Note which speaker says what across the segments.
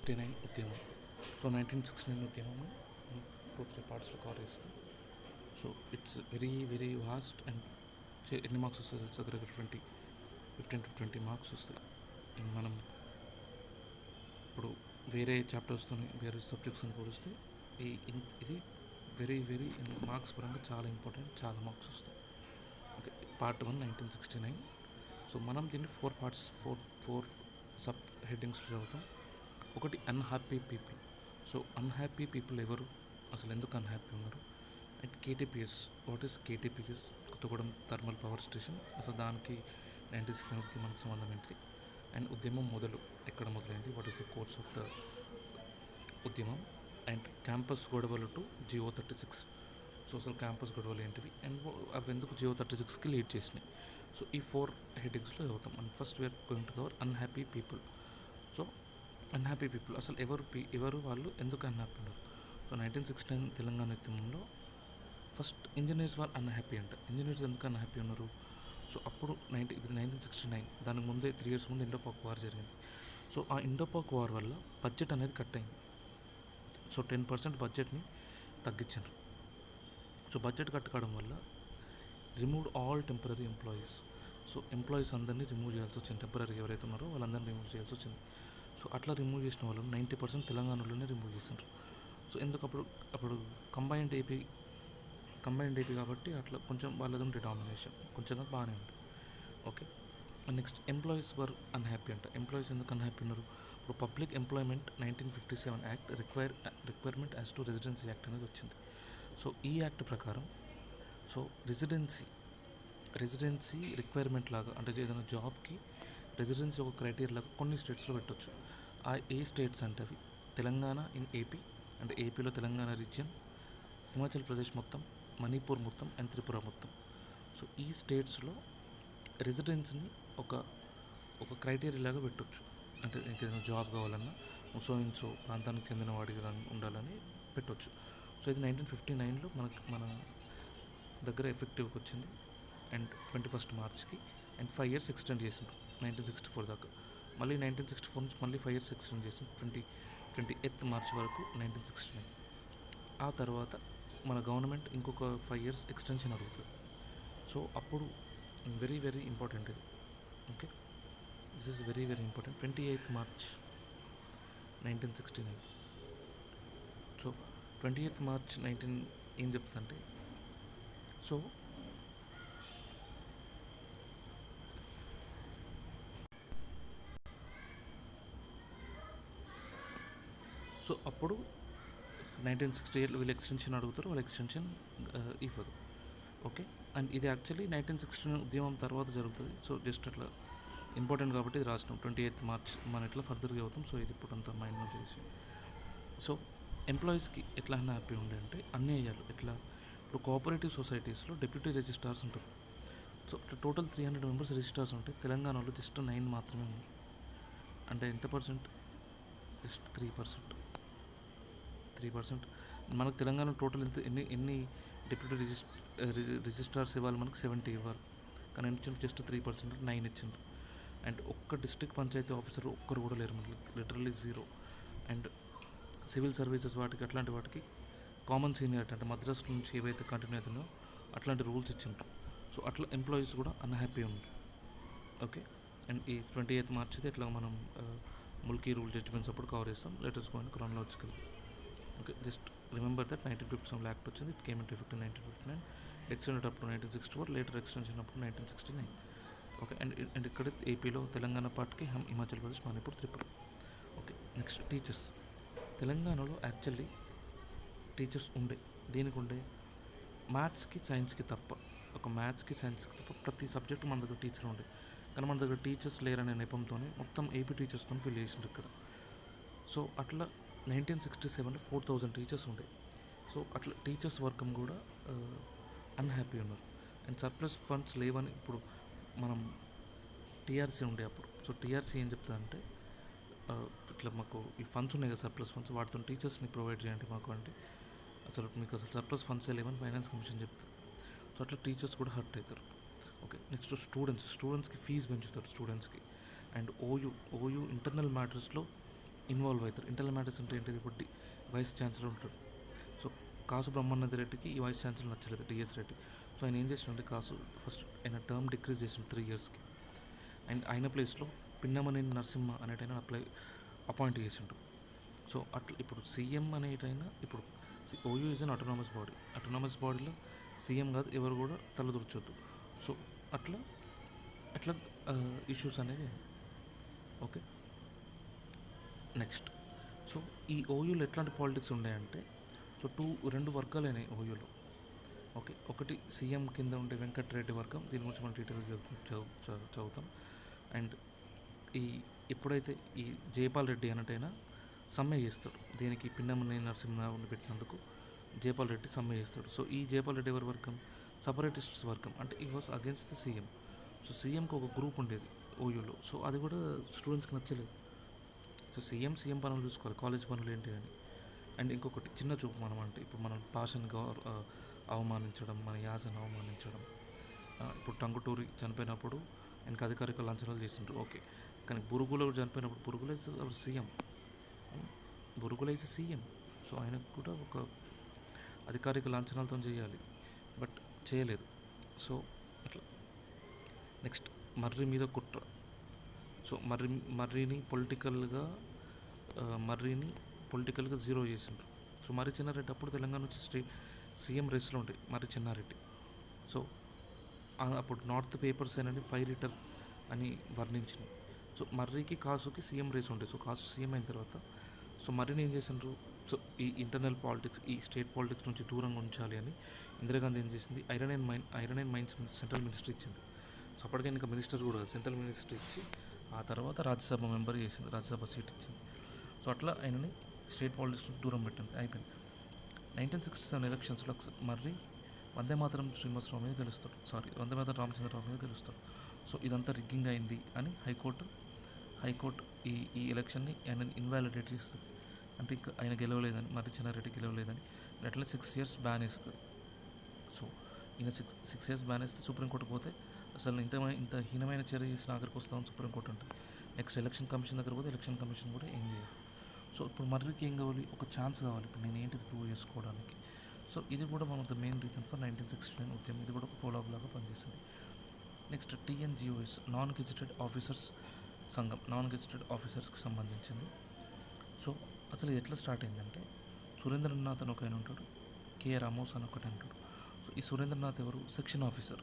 Speaker 1: 1969 ఉద్యమం. సో 1969 ఉద్యమం 2-3 పార్ట్స్లో కవర్ చేస్తాం. So it's very very vast and ఎన్ని మార్క్స్ వస్తుంది దగ్గర 15 to 20 మార్క్స్ వస్తాయి. మనం ఇప్పుడు వేరే చాప్టర్స్తో వేరే సబ్జెక్ట్స్ని పోలిస్తే ఇది వెరీ వెరీ మార్క్స్ పరంగా చాలా ఇంపార్టెంట్, చాలా మార్క్స్ వస్తాయి. Okay, part 1 1969. సో మనం దీన్ని 4 పార్ట్స్, ఫోర్ సబ్ హెడ్డింగ్స్లో చదువుతాం. ఒకటి unhappy people. So unhappy people ఎవరు, అసలు ఎందుకు అన్హ్యాపీ ఉన్నారు, and KTPS. What is KTPS? Kothagudem thermal power station. అసలు దానికి 1969 ఉద్యమానికి సంబంధం ఏంటి, అండ్ ఉద్యమం ఎక్కడ మొదలైంది, what is the course of the ఉద్యమం, అండ్ క్యాంపస్ గొడవలు టు జియో 36. సో అసలు క్యాంపస్ గొడవలు ఏంటివి, అండ్ అవి ఎందుకు జియో 36కి లీడ్ చేసినాయి. సో ఈ 4 హెడ్డింగ్స్లో చదువుతాం. And first we are going to cover unhappy people. So unhappy people అసలు ఎవరు వాళ్ళు ఎందుకు అన్హ్యాపీ ఉన్నారు. సో 1969 తెలంగాణ ఉద్యమంలో ఫస్ట్ ఇంజనీర్స్ వర్ అన్హ్యాపీ అంట. ఇంజనీర్స్ ఎందుకు అన్హ్యాపీ ఉన్నారు? సో అప్పుడు 1969, దానికి ముందే 3 years ముందు ఇండోపాక్ వార్ జరిగింది. సో ఆ ఇండోపాక్ వార్ వల్ల బడ్జెట్ అనేది కట్ అయింది. సో 10% బడ్జెట్ని తగ్గించారు. సో బడ్జెట్ కట్ కావడం వల్ల removed all temporary employees. So employees అందరినీ రిమూవ్ చేయాల్సి వచ్చింది. టెంపరీ ఎవరైతే ఉన్నారో వాళ్ళందరినీ రిమూవ్ చేయాల్సి వచ్చింది. సో అట్లా రిమూవ్ చేసిన వాళ్ళు 90% తెలంగాణలోనే రిమూవ్ చేసిండ్రు. సో ఎందుకు అప్పుడు కంబైన్డ్ ఏపీ కాబట్టి అట్లా కొంచెం వాళ్ళది ఉండే డామినేషన్ కొంచెం బాగానే ఉంది. ఓకే, నెక్స్ట్ ఎంప్లాయీస్ వర్ అన్హ్యాపీ అంట. ఎంప్లాయీస్ ఎందుకు అన్హ్యాపీ ఉన్నారు? ఇప్పుడు public employment 1957 act requirement as to residency act అనేది వచ్చింది. సో ఈ యాక్ట్ ప్రకారం సో రెసిడెన్సీ రిక్వైర్మెంట్ లాగా, అంటే ఏదైనా జాబ్కి రెసిడెన్సీ ఒక క్రైటీరియా లాగా కొన్ని స్టేట్స్లో పెట్టవచ్చు. ఆ ఏ స్టేట్స్ అంటే అవి తెలంగాణ ఇన్ ఏపీ, అంటే ఏపీలో తెలంగాణ రీజియన్, హిమాచల్ ప్రదేశ్ మొత్తం, మణిపూర్ మొత్తం, అండ్ త్రిపుర మొత్తం. సో ఈ స్టేట్స్లో రెసిడెన్స్ని ఒక క్రైటీరియా లాగా పెట్టవచ్చు. అంటే ఏదైనా జాబ్ కావాలన్నా సో ప్రాంతానికి చెందిన వాడిగా ఉండాలని పెట్టవచ్చు. సో ఇది 1959లో మన దగ్గర ఎఫెక్టివ్కి వచ్చింది, అండ్ 21st మార్చ్కి, అండ్ 5 years ఎక్స్టెండ్ చేసిండ్రు 1964 దాకా. మళ్ళీ 1964 నుంచి మళ్ళీ 5 years ఎక్స్టెండ్ చేసి 28th మార్చ్ వరకు 1969. ఆ తర్వాత మన గవర్నమెంట్ ఇంకొక 5 years ఎక్స్టెన్షన్ అడుగుతుంది. సో అప్పుడు వెరీ వెరీ ఇంపార్టెంట్ ఇది. Okay, this is very very important. 28th March 1969. So 28th March ఏం చెప్తుందంటే, సో అప్పుడు 1968 వీళ్ళు ఎక్స్టెన్షన్ అడుగుతారు, వాళ్ళు ఎక్స్టెన్షన్ ఇవ్వదు. ఓకే, అండ్ ఇది యాక్చువల్లీ 1969 ఉద్యమం తర్వాత జరుగుతుంది. సో జస్ట్ అట్లా ఇంపార్టెంట్ కాబట్టి ఇది రాసినాం. 28th మార్చ్ మనం ఎట్లా ఫర్దర్గా అవుతాం. సో ఇది ఇప్పుడు అంతా మైండ్లో చేసి, సో ఎంప్లాయీస్కి ఎట్లా హ్యాపీ ఉండే అంటే అన్నీ అయ్యాలి. ఎట్లా ఇప్పుడు కోఆపరేటివ్ సొసైటీస్లో డెప్యూటీ రిజిస్ట్రార్స్ ఉంటారు. సో టోటల్ 300 members రిజిస్ట్రార్స్ ఉంటాయి. తెలంగాణలో జస్ట్ 9 మాత్రమే ఉన్నారు. అంటే ఎంత పర్సెంట్? జస్ట్ 3%. మనకు తెలంగాణ టోటల్ ఎన్ని డిప్యూటీ రిజిస్ట్రార్స్ ఇవ్వాలి? మనకు 70 ఇవ్వాలి, కానీ ఇచ్చింది జస్ట్ 3%, 9 ఇచ్చింది. అండ్ ఒక్క డిస్ట్రిక్ట్ పంచాయతీ ఆఫీసర్ ఒక్కరు కూడా లేరు మనకి, లిటరల్లీ 0. అండ్ సివిల్ సర్వీసెస్ అట్లాంటి వాటికి కామన్ సీనియారిటీ, అంటే మద్రాస్ నుంచి ఏవైతే కంటిన్యూ అవుతున్నాయో అట్లాంటి రూల్స్ ఇచ్చిండ్రు. సో అట్లా ఎంప్లాయీస్ కూడా అన్హ్యాపీ ఉన్నారు. ఓకే, అండ్ ఈ 28th మార్చ్ అయితే ఇట్లా మనం ముల్కీ రూల్ జడ్జ్మెంట్స్ అప్పుడు కవర్ చేస్తాం. Letters go and chronological. Okay, just remember that 1957 act వచ్చింది. It came into effect in 1959, extended అప్పుడు 1964, లేటర్ ఎక్స్టెన్షన్ అప్పుడు 1969. ఓకే, అండ్ ఇక్కడ ఏపీలో తెలంగాణ పార్ట్కి Himachal Pradesh, Manipur, Tripura. Okay, next teachers. తెలంగాణలో యాక్చువల్లీ టీచర్స్ దేనికి ఉండే? మ్యాథ్స్కి సైన్స్కి తప్ప ప్రతి సబ్జెక్టు మన దగ్గర టీచర్ ఉండే. కానీ మన దగ్గర టీచర్స్ లేరనే నెపంతోనే మొత్తం ఏపీ టీచర్స్తో ఫిల్ చేసిండ్రు ఇక్కడ. సో అట్లా 1967లో 4000 టీచర్స్ ఉండే. సో అట్లా టీచర్స్ వర్గం కూడా అన్హ్యాపీ ఉన్నారు. అండ్ సర్ప్లస్ ఫండ్స్ లేవని ఇప్పుడు మనం టీఆర్సీ ఉండే అప్పుడు. సో టీఆర్సీ ఏం చెప్తుందంటే, ఇట్లా మాకు ఈ ఫండ్స్ ఉన్నాయి కదా, సర్ప్లస్ ఫండ్స్, వాటితో టీచర్స్ని ప్రొవైడ్ చేయండి మాకు అంటే, మీకు అసలు సర్ప్లస్ ఫండ్స్ లేవని ఫైనాన్స్ కమిషన్ చెప్తుంది. సో అట్లా టీచర్స్ కూడా హర్ట్ అవుతారు. ఓకే, నెక్స్ట్ స్టూడెంట్స్కి ఫీజు పెంచుతారు స్టూడెంట్స్కి. అండ్ ఓయూ ఇంటర్నల్ మ్యాటర్స్లో ఇన్వాల్వ్ అవుతారు. ఇంటర్నల్ మ్యాటర్స్ అంటే ఏంటిది, ఇప్పుడు వైస్ ఛాన్సలర్ ఉంటాడు. సో కాసు బ్రహ్మానంద రెడ్డికి ఈ వైస్ ఛాన్సలర్ నచ్చలేదు, డిఎస్ రెడ్డి. సో ఆయన ఏం చేసినంటే కాసు ఫస్ట్ ఆయన టర్మ్ డిక్రీజ్ చేసిన 3 yearsకి. అండ్ ఆయన ప్లేస్లో పిన్నమనేని నరసింహ అనేటైనా అపాయింట్ చేసిండు. సో అట్లా ఇప్పుడు సీఎం అనేటైనా ఇప్పుడు OU is an autonomous body. Autonomous బాడీలో సీఎం కాదు ఎవరు కూడా తలదూర్చొద్దు. సో అట్లా అట్లా ఇష్యూస్ అనేవి. Okay, next. సో ఈ ఓయూలో ఎట్లాంటి పాలిటిక్స్ ఉన్నాయంటే, సో రెండు వర్గాలు అయినాయి ఓయూలో. ఓకే, ఒకటి సీఎం కింద ఉండే వెంకటరెడ్డి వర్గం, దీని గురించి మనం డీటెయిల్గా చదువుతాం. అండ్ ఈ ఎప్పుడైతే ఈ జయపాల్ రెడ్డి అన్నట్టయినా సమ్మె చేస్తాడు, దీనికి పిన్నమనేని నరసింహరావుని పెట్టినందుకు జయపాల్ రెడ్డి సమ్మె చేస్తాడు. సో ఈ జయపాల్ రెడ్డి ఎవరి వర్గం, సపరేటిస్ట్స్ వర్గం, అంటే ఈ was against the CM. So సీఎంకి ఒక గ్రూప్ ఉండేది ఓయూలో, సో అది కూడా స్టూడెంట్స్కి నచ్చలేదు. సో సీఎం పనులు చూసుకోవాలి, కాలేజ్ పనులు ఏంటి అని. అండ్ ఇంకొకటి చిన్న చూపు మనం, అంటే ఇప్పుడు మనం భాషను అవమానించడం, మన యాసను అవమానించడం. ఇప్పుడు టంగుటూరి చనిపోయినప్పుడు ఆయనకు అధికారిక లాంఛనాలు చేసిండ్రు, ఓకే. కానీ బురుగులో చనిపోయినప్పుడు Burugula is our CM, Burugula is CM. So ఆయనకు కూడా ఒక అధికారిక లాంఛనాలతో చేయాలి, బట్ చేయలేదు. సో అట్లా. నెక్స్ట్, మర్రి మీద కుట్ర. సో మర్రిని పొలిటికల్గా జీరో చేసిండ్రు. సో మర్రి చెన్నారెడ్డి అప్పుడు తెలంగాణ నుంచి సీఎం రేస్లో ఉండే మర్రి చెన్నారెడ్డి. సో అప్పుడు నార్త్ పేపర్స్ అనేది 5 లీటర్ అని వర్ణించింది. సో మర్రికి కాసుకి సీఎం రేస్ ఉండే. సో కాసు సీఎం అయిన తర్వాత సో మర్రిని ఏం చేసిండ్రు, సో ఈ ఇంటర్నల్ పాలిటిక్స్, ఈ స్టేట్ పాలిటిక్స్ నుంచి దూరంగా ఉంచాలి అని ఇందిరాగాంధీ ఏం చేసింది, iron and mines central minister ఇచ్చింది. సో అప్పటికే ఇంకా మినిస్టర్ కూడా సెంట్రల్ మినిస్టర్ ఇచ్చి ఆ తర్వాత రాజ్యసభ మెంబర్ చేసింది, రాజ్యసభ సీట్ ఇచ్చింది. సో అట్లా ఆయనని స్టేట్ పాలిటిక్స్ నుంచి దూరం పెట్టింది, అయిపోయింది. 1967 ఎలక్షన్స్లో మర్రి వందే మాతరం శ్రీనివాసరావు మీద గెలుస్తాడు, వందే మాతరం రామచంద్రరావు మీద గెలుస్తాడు. సో ఇదంతా రిగ్గింగ్ అయింది అని హైకోర్టు ఈ ఎలక్షన్ని ఆయన ఇన్వాలిడేట్ చేస్తుంది. అంటే ఇంకా ఆయన గెలవలేదని, మర్రి చెన్నారెడ్డి గెలవలేదని అట్లా 6 years బ్యాన్ ఇస్తుంది. సో ఈయన 6 years బ్యాన్ ఇస్తే సుప్రీంకోర్టు పోతే అసలు ఇంత హీనమైన చర్య చేసిన ఆఖరికి వస్తామని సుప్రీంకోర్టు ఉంటుంది. నెక్స్ట్ ఎలక్షన్ కమిషన్ దగ్గర పోతే ఎలక్షన్ కమిషన్ కూడా ఏం చేయదు. సో ఇప్పుడు మర్రికి ఏం కావాలి, ఒక ఛాన్స్ కావాలి, ఇప్పుడు నేను ఏంటిది ప్రూవ్ చేసుకోవడానికి. సో ఇది కూడా one of the main reason for 1969 ఉద్యమం. ఇది కూడా ఒక పోలాబ్ లాగా పనిచేసింది. నెక్స్ట్, టీఎన్జిఓఎస్, నాన్ గెజిటెడ్ ఆఫీసర్స్ సంఘం, నాన్ గెజిటెడ్ ఆఫీసర్స్కి సంబంధించింది. సో అసలు ఇది ఎట్లా స్టార్ట్ అయిందంటే, సురేంద్రనాథ్ అని ఒక ఆయన ఉంటాడు, కే రామోస్ అని ఒకటి అంటాడు. సో ఈ సురేంద్రనాథ్ ఎవరు, సెక్షన్ ఆఫీసర్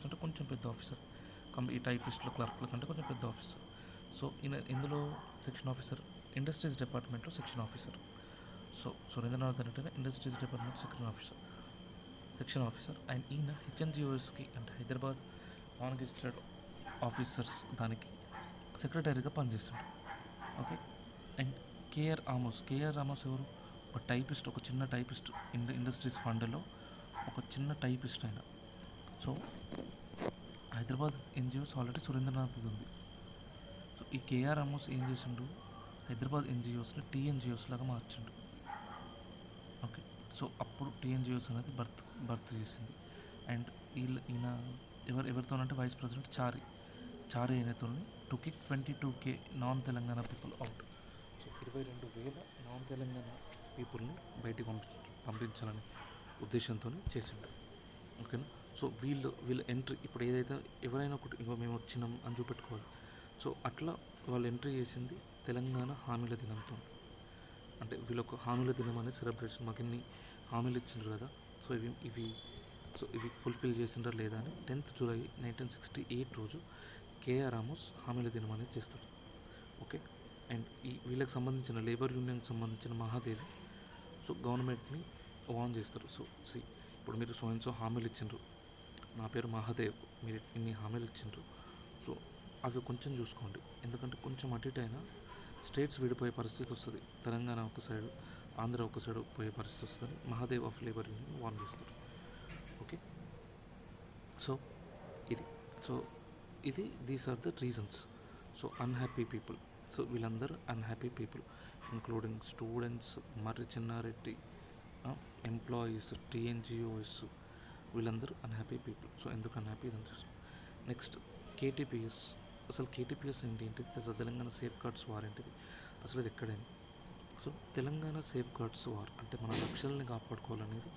Speaker 1: అంటే కొంచెం పెద్ద ఆఫీసర్, ఈ టైపిస్ట్లో క్లర్క్ల కంటే కొంచెం పెద్ద ఆఫీసర్. సో ఇందులో సెక్షన్ ఆఫీసర్, ఇండస్ట్రీస్ డిపార్ట్మెంట్లో సెక్షన్ ఆఫీసర్. సో సురేంద్రనాథ్ అంటే industries department section officer. And ఈయన హెచ్ఎన్జిఓఎస్కి అంటే హైదరాబాద్ నాన్ గెజిటెడ్ ఆఫీసర్స్ దానికి సెక్రటరీగా పనిచేస్తాడు. ఓకే. అండ్ కేఆర్ రామోస్ ఎవరు, ఒక టైపిస్ట్, ఒక చిన్న టైపిస్ట్, ఇండస్ట్రీస్ ఫండ్లో ఒక చిన్న టైపిస్ట్ ఆయన. So Hyderabad NGOs already Surendranath ఉంది. సో ఈ కేఆర్ రామోస్ ఏం చేసిండు, హైదరాబాద్ ఎన్జిఓస్ని టీఎన్జిఓస్ లాగా మార్చిండు. ఓకే. సో అప్పుడు టీఎన్జిఓస్ అనేది బర్త్ చేసింది. అండ్ ఈయన ఎవరితోనంటే వైస్ ప్రెసిడెంట్ చారి అయినతో to kick 22K non Telangana people out. So 22,000 non Telangana పీపుల్ని బయటికి పంపించాలనే ఉద్దేశంతో చేసిండు. ఓకేనా. సో వీళ్ళ ఎంట్రీ ఇప్పుడు ఏదైతే ఎవరైనా ఒకటి మేము వచ్చినాం అని చూపెట్టుకోవాలి. సో అట్లా వాళ్ళు ఎంట్రీ చేసింది తెలంగాణ హామీల దినంతో. అంటే వీళ్ళొక హామీల దినం అనేది సెలబ్రేషన్, మాకు ఇన్ని హామీలు ఇచ్చిండ్రు కదా, సో ఇవి ఫుల్ఫిల్ చేసిండ్రా లేదా అని 10th July 1968 రోజు కేఆర్ రామోస్ హామీల దినం అనేది చేస్తాడు. ఓకే. అండ్ వీళ్ళకి సంబంధించిన లేబర్ యూనియన్కి సంబంధించిన మహాదేవి సో గవర్నమెంట్ని వార్న్ చేస్తారు. సో ఇప్పుడు మీరు సో హామీలు ఇచ్చిండ్రు, నా పేరు మహాదేవ్, మీరు ఇన్ని హామీలు ఇచ్చిండ్రు, సో అవి కొంచెం చూసుకోండి, ఎందుకంటే కొంచెం అటు ఇటు అయినా స్టేట్స్ విడిపోయే పరిస్థితి వస్తుంది, తెలంగాణ ఒక సైడు ఆంధ్ర ఒక సైడు పోయే పరిస్థితి వస్తుందని Mahadev of labour union warn చేస్తారు. Okay. So these are the reasons. So unhappy people, so వీళ్ళందరూ unhappy people including students, Marri Chenna Reddy, employees, TNGOs, వీళ్ళందరూ అన్హ్యాపీ పీపుల్. సో ఎందుకు అన్హ్యాపీ ఇదని చూస్తాం. Next, KTPS. అసలు కేటీపీఎస్ ఏంటిది, అసలు తెలంగాణ సేఫ్ గార్డ్స్ వార్ ఏంటిది, అసలు ఇది ఎక్కడైంది. So Telangana safeguards war అంటే మన రక్షణని కాపాడుకోవాలనేది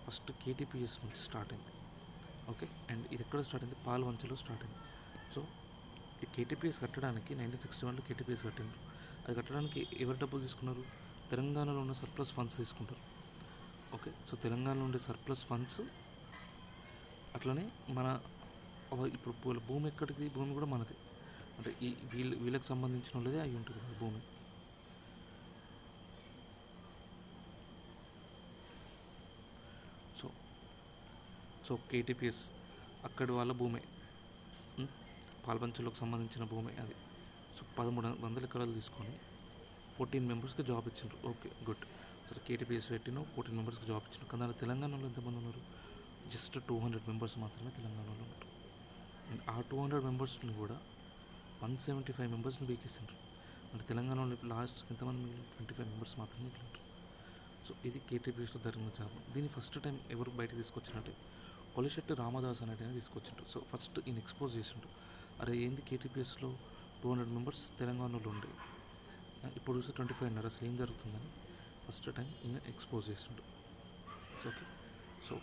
Speaker 1: ఫస్ట్ కేటీపీఎస్ నుంచి స్టార్ట్ అయింది. ఓకే, అండ్ ఇది ఎక్కడ స్టార్ట్ అయింది, పాల్వంచలో స్టార్ట్ అయింది. సో ఈ కేటీపీఎస్ కట్టడానికి 1961లో కేటీపీఎస్ కట్టిండ్రు. అది కట్టడానికి ఎవరు డబ్బులు తీసుకున్నారు, తెలంగాణలో ఉన్న సర్ప్లస్ ఫండ్స్ తీసుకుంటారు. ఓకే, సో తెలంగాణలో ఉండే సర్ప్లస్ ఫండ్స్ అట్లనే మన ఇప్పుడు భూమి ఎక్కడికి, భూమి కూడా మనది, అంటే ఈ వీళ్ళకి సంబంధించిన వాళ్ళదే అయి ఉంటుంది కదా భూమి. సో సో కేటీపీఎస్ అక్కడి వాళ్ళ భూమే, పాల్పంచులకు సంబంధించిన భూమే అది. సో 1300 ఎకరాలు తీసుకొని 14 మెంబర్స్కి జాబ్ ఇచ్చిండ్రు. Okay, good. సరే కేటీపీఎస్ పెట్టిన 14 మెంబర్స్కి జాబ్ ఇచ్చిండ్రు. కానీ తెలంగాణలో ఎంతమంది ఉన్నారు, జస్ట్ 200 మెంబర్స్ మాత్రమే తెలంగాణలో ఉన్నారు. అండ్ ఆ 200 మెంబర్స్ని కూడా 175 మెంబర్స్ని పీకేసిండ్రు. అంటే తెలంగాణలో లాస్ట్ ఎంతమంది మిగిలిన 25 మెంబర్స్ మాత్రమే మిగిలిండ్రు. సో ఇది కేటీపీఎస్లో జరిగిన జాబ్. దీన్ని ఫస్ట్ టైం ఎవరు బయటకు తీసుకొచ్చినట్టే కొలిశెట్టి రామదాస్ అనేది తీసుకొచ్చిండ్రు. సో ఫస్ట్ ఈయన ఎక్స్పోజ్ చేసిండ్రు, అరే ఏంది కేటీపీఎస్లో 200 మెంబర్స్ తెలంగాణలో ఉండే, ఇప్పుడు చూస్తే 25 అన్నారు, అసలు ఏం జరుగుతుందని ఫస్ట్ టైం ఈయన ఎక్స్పోజ్ చేసిండు. సో ఓకే, సో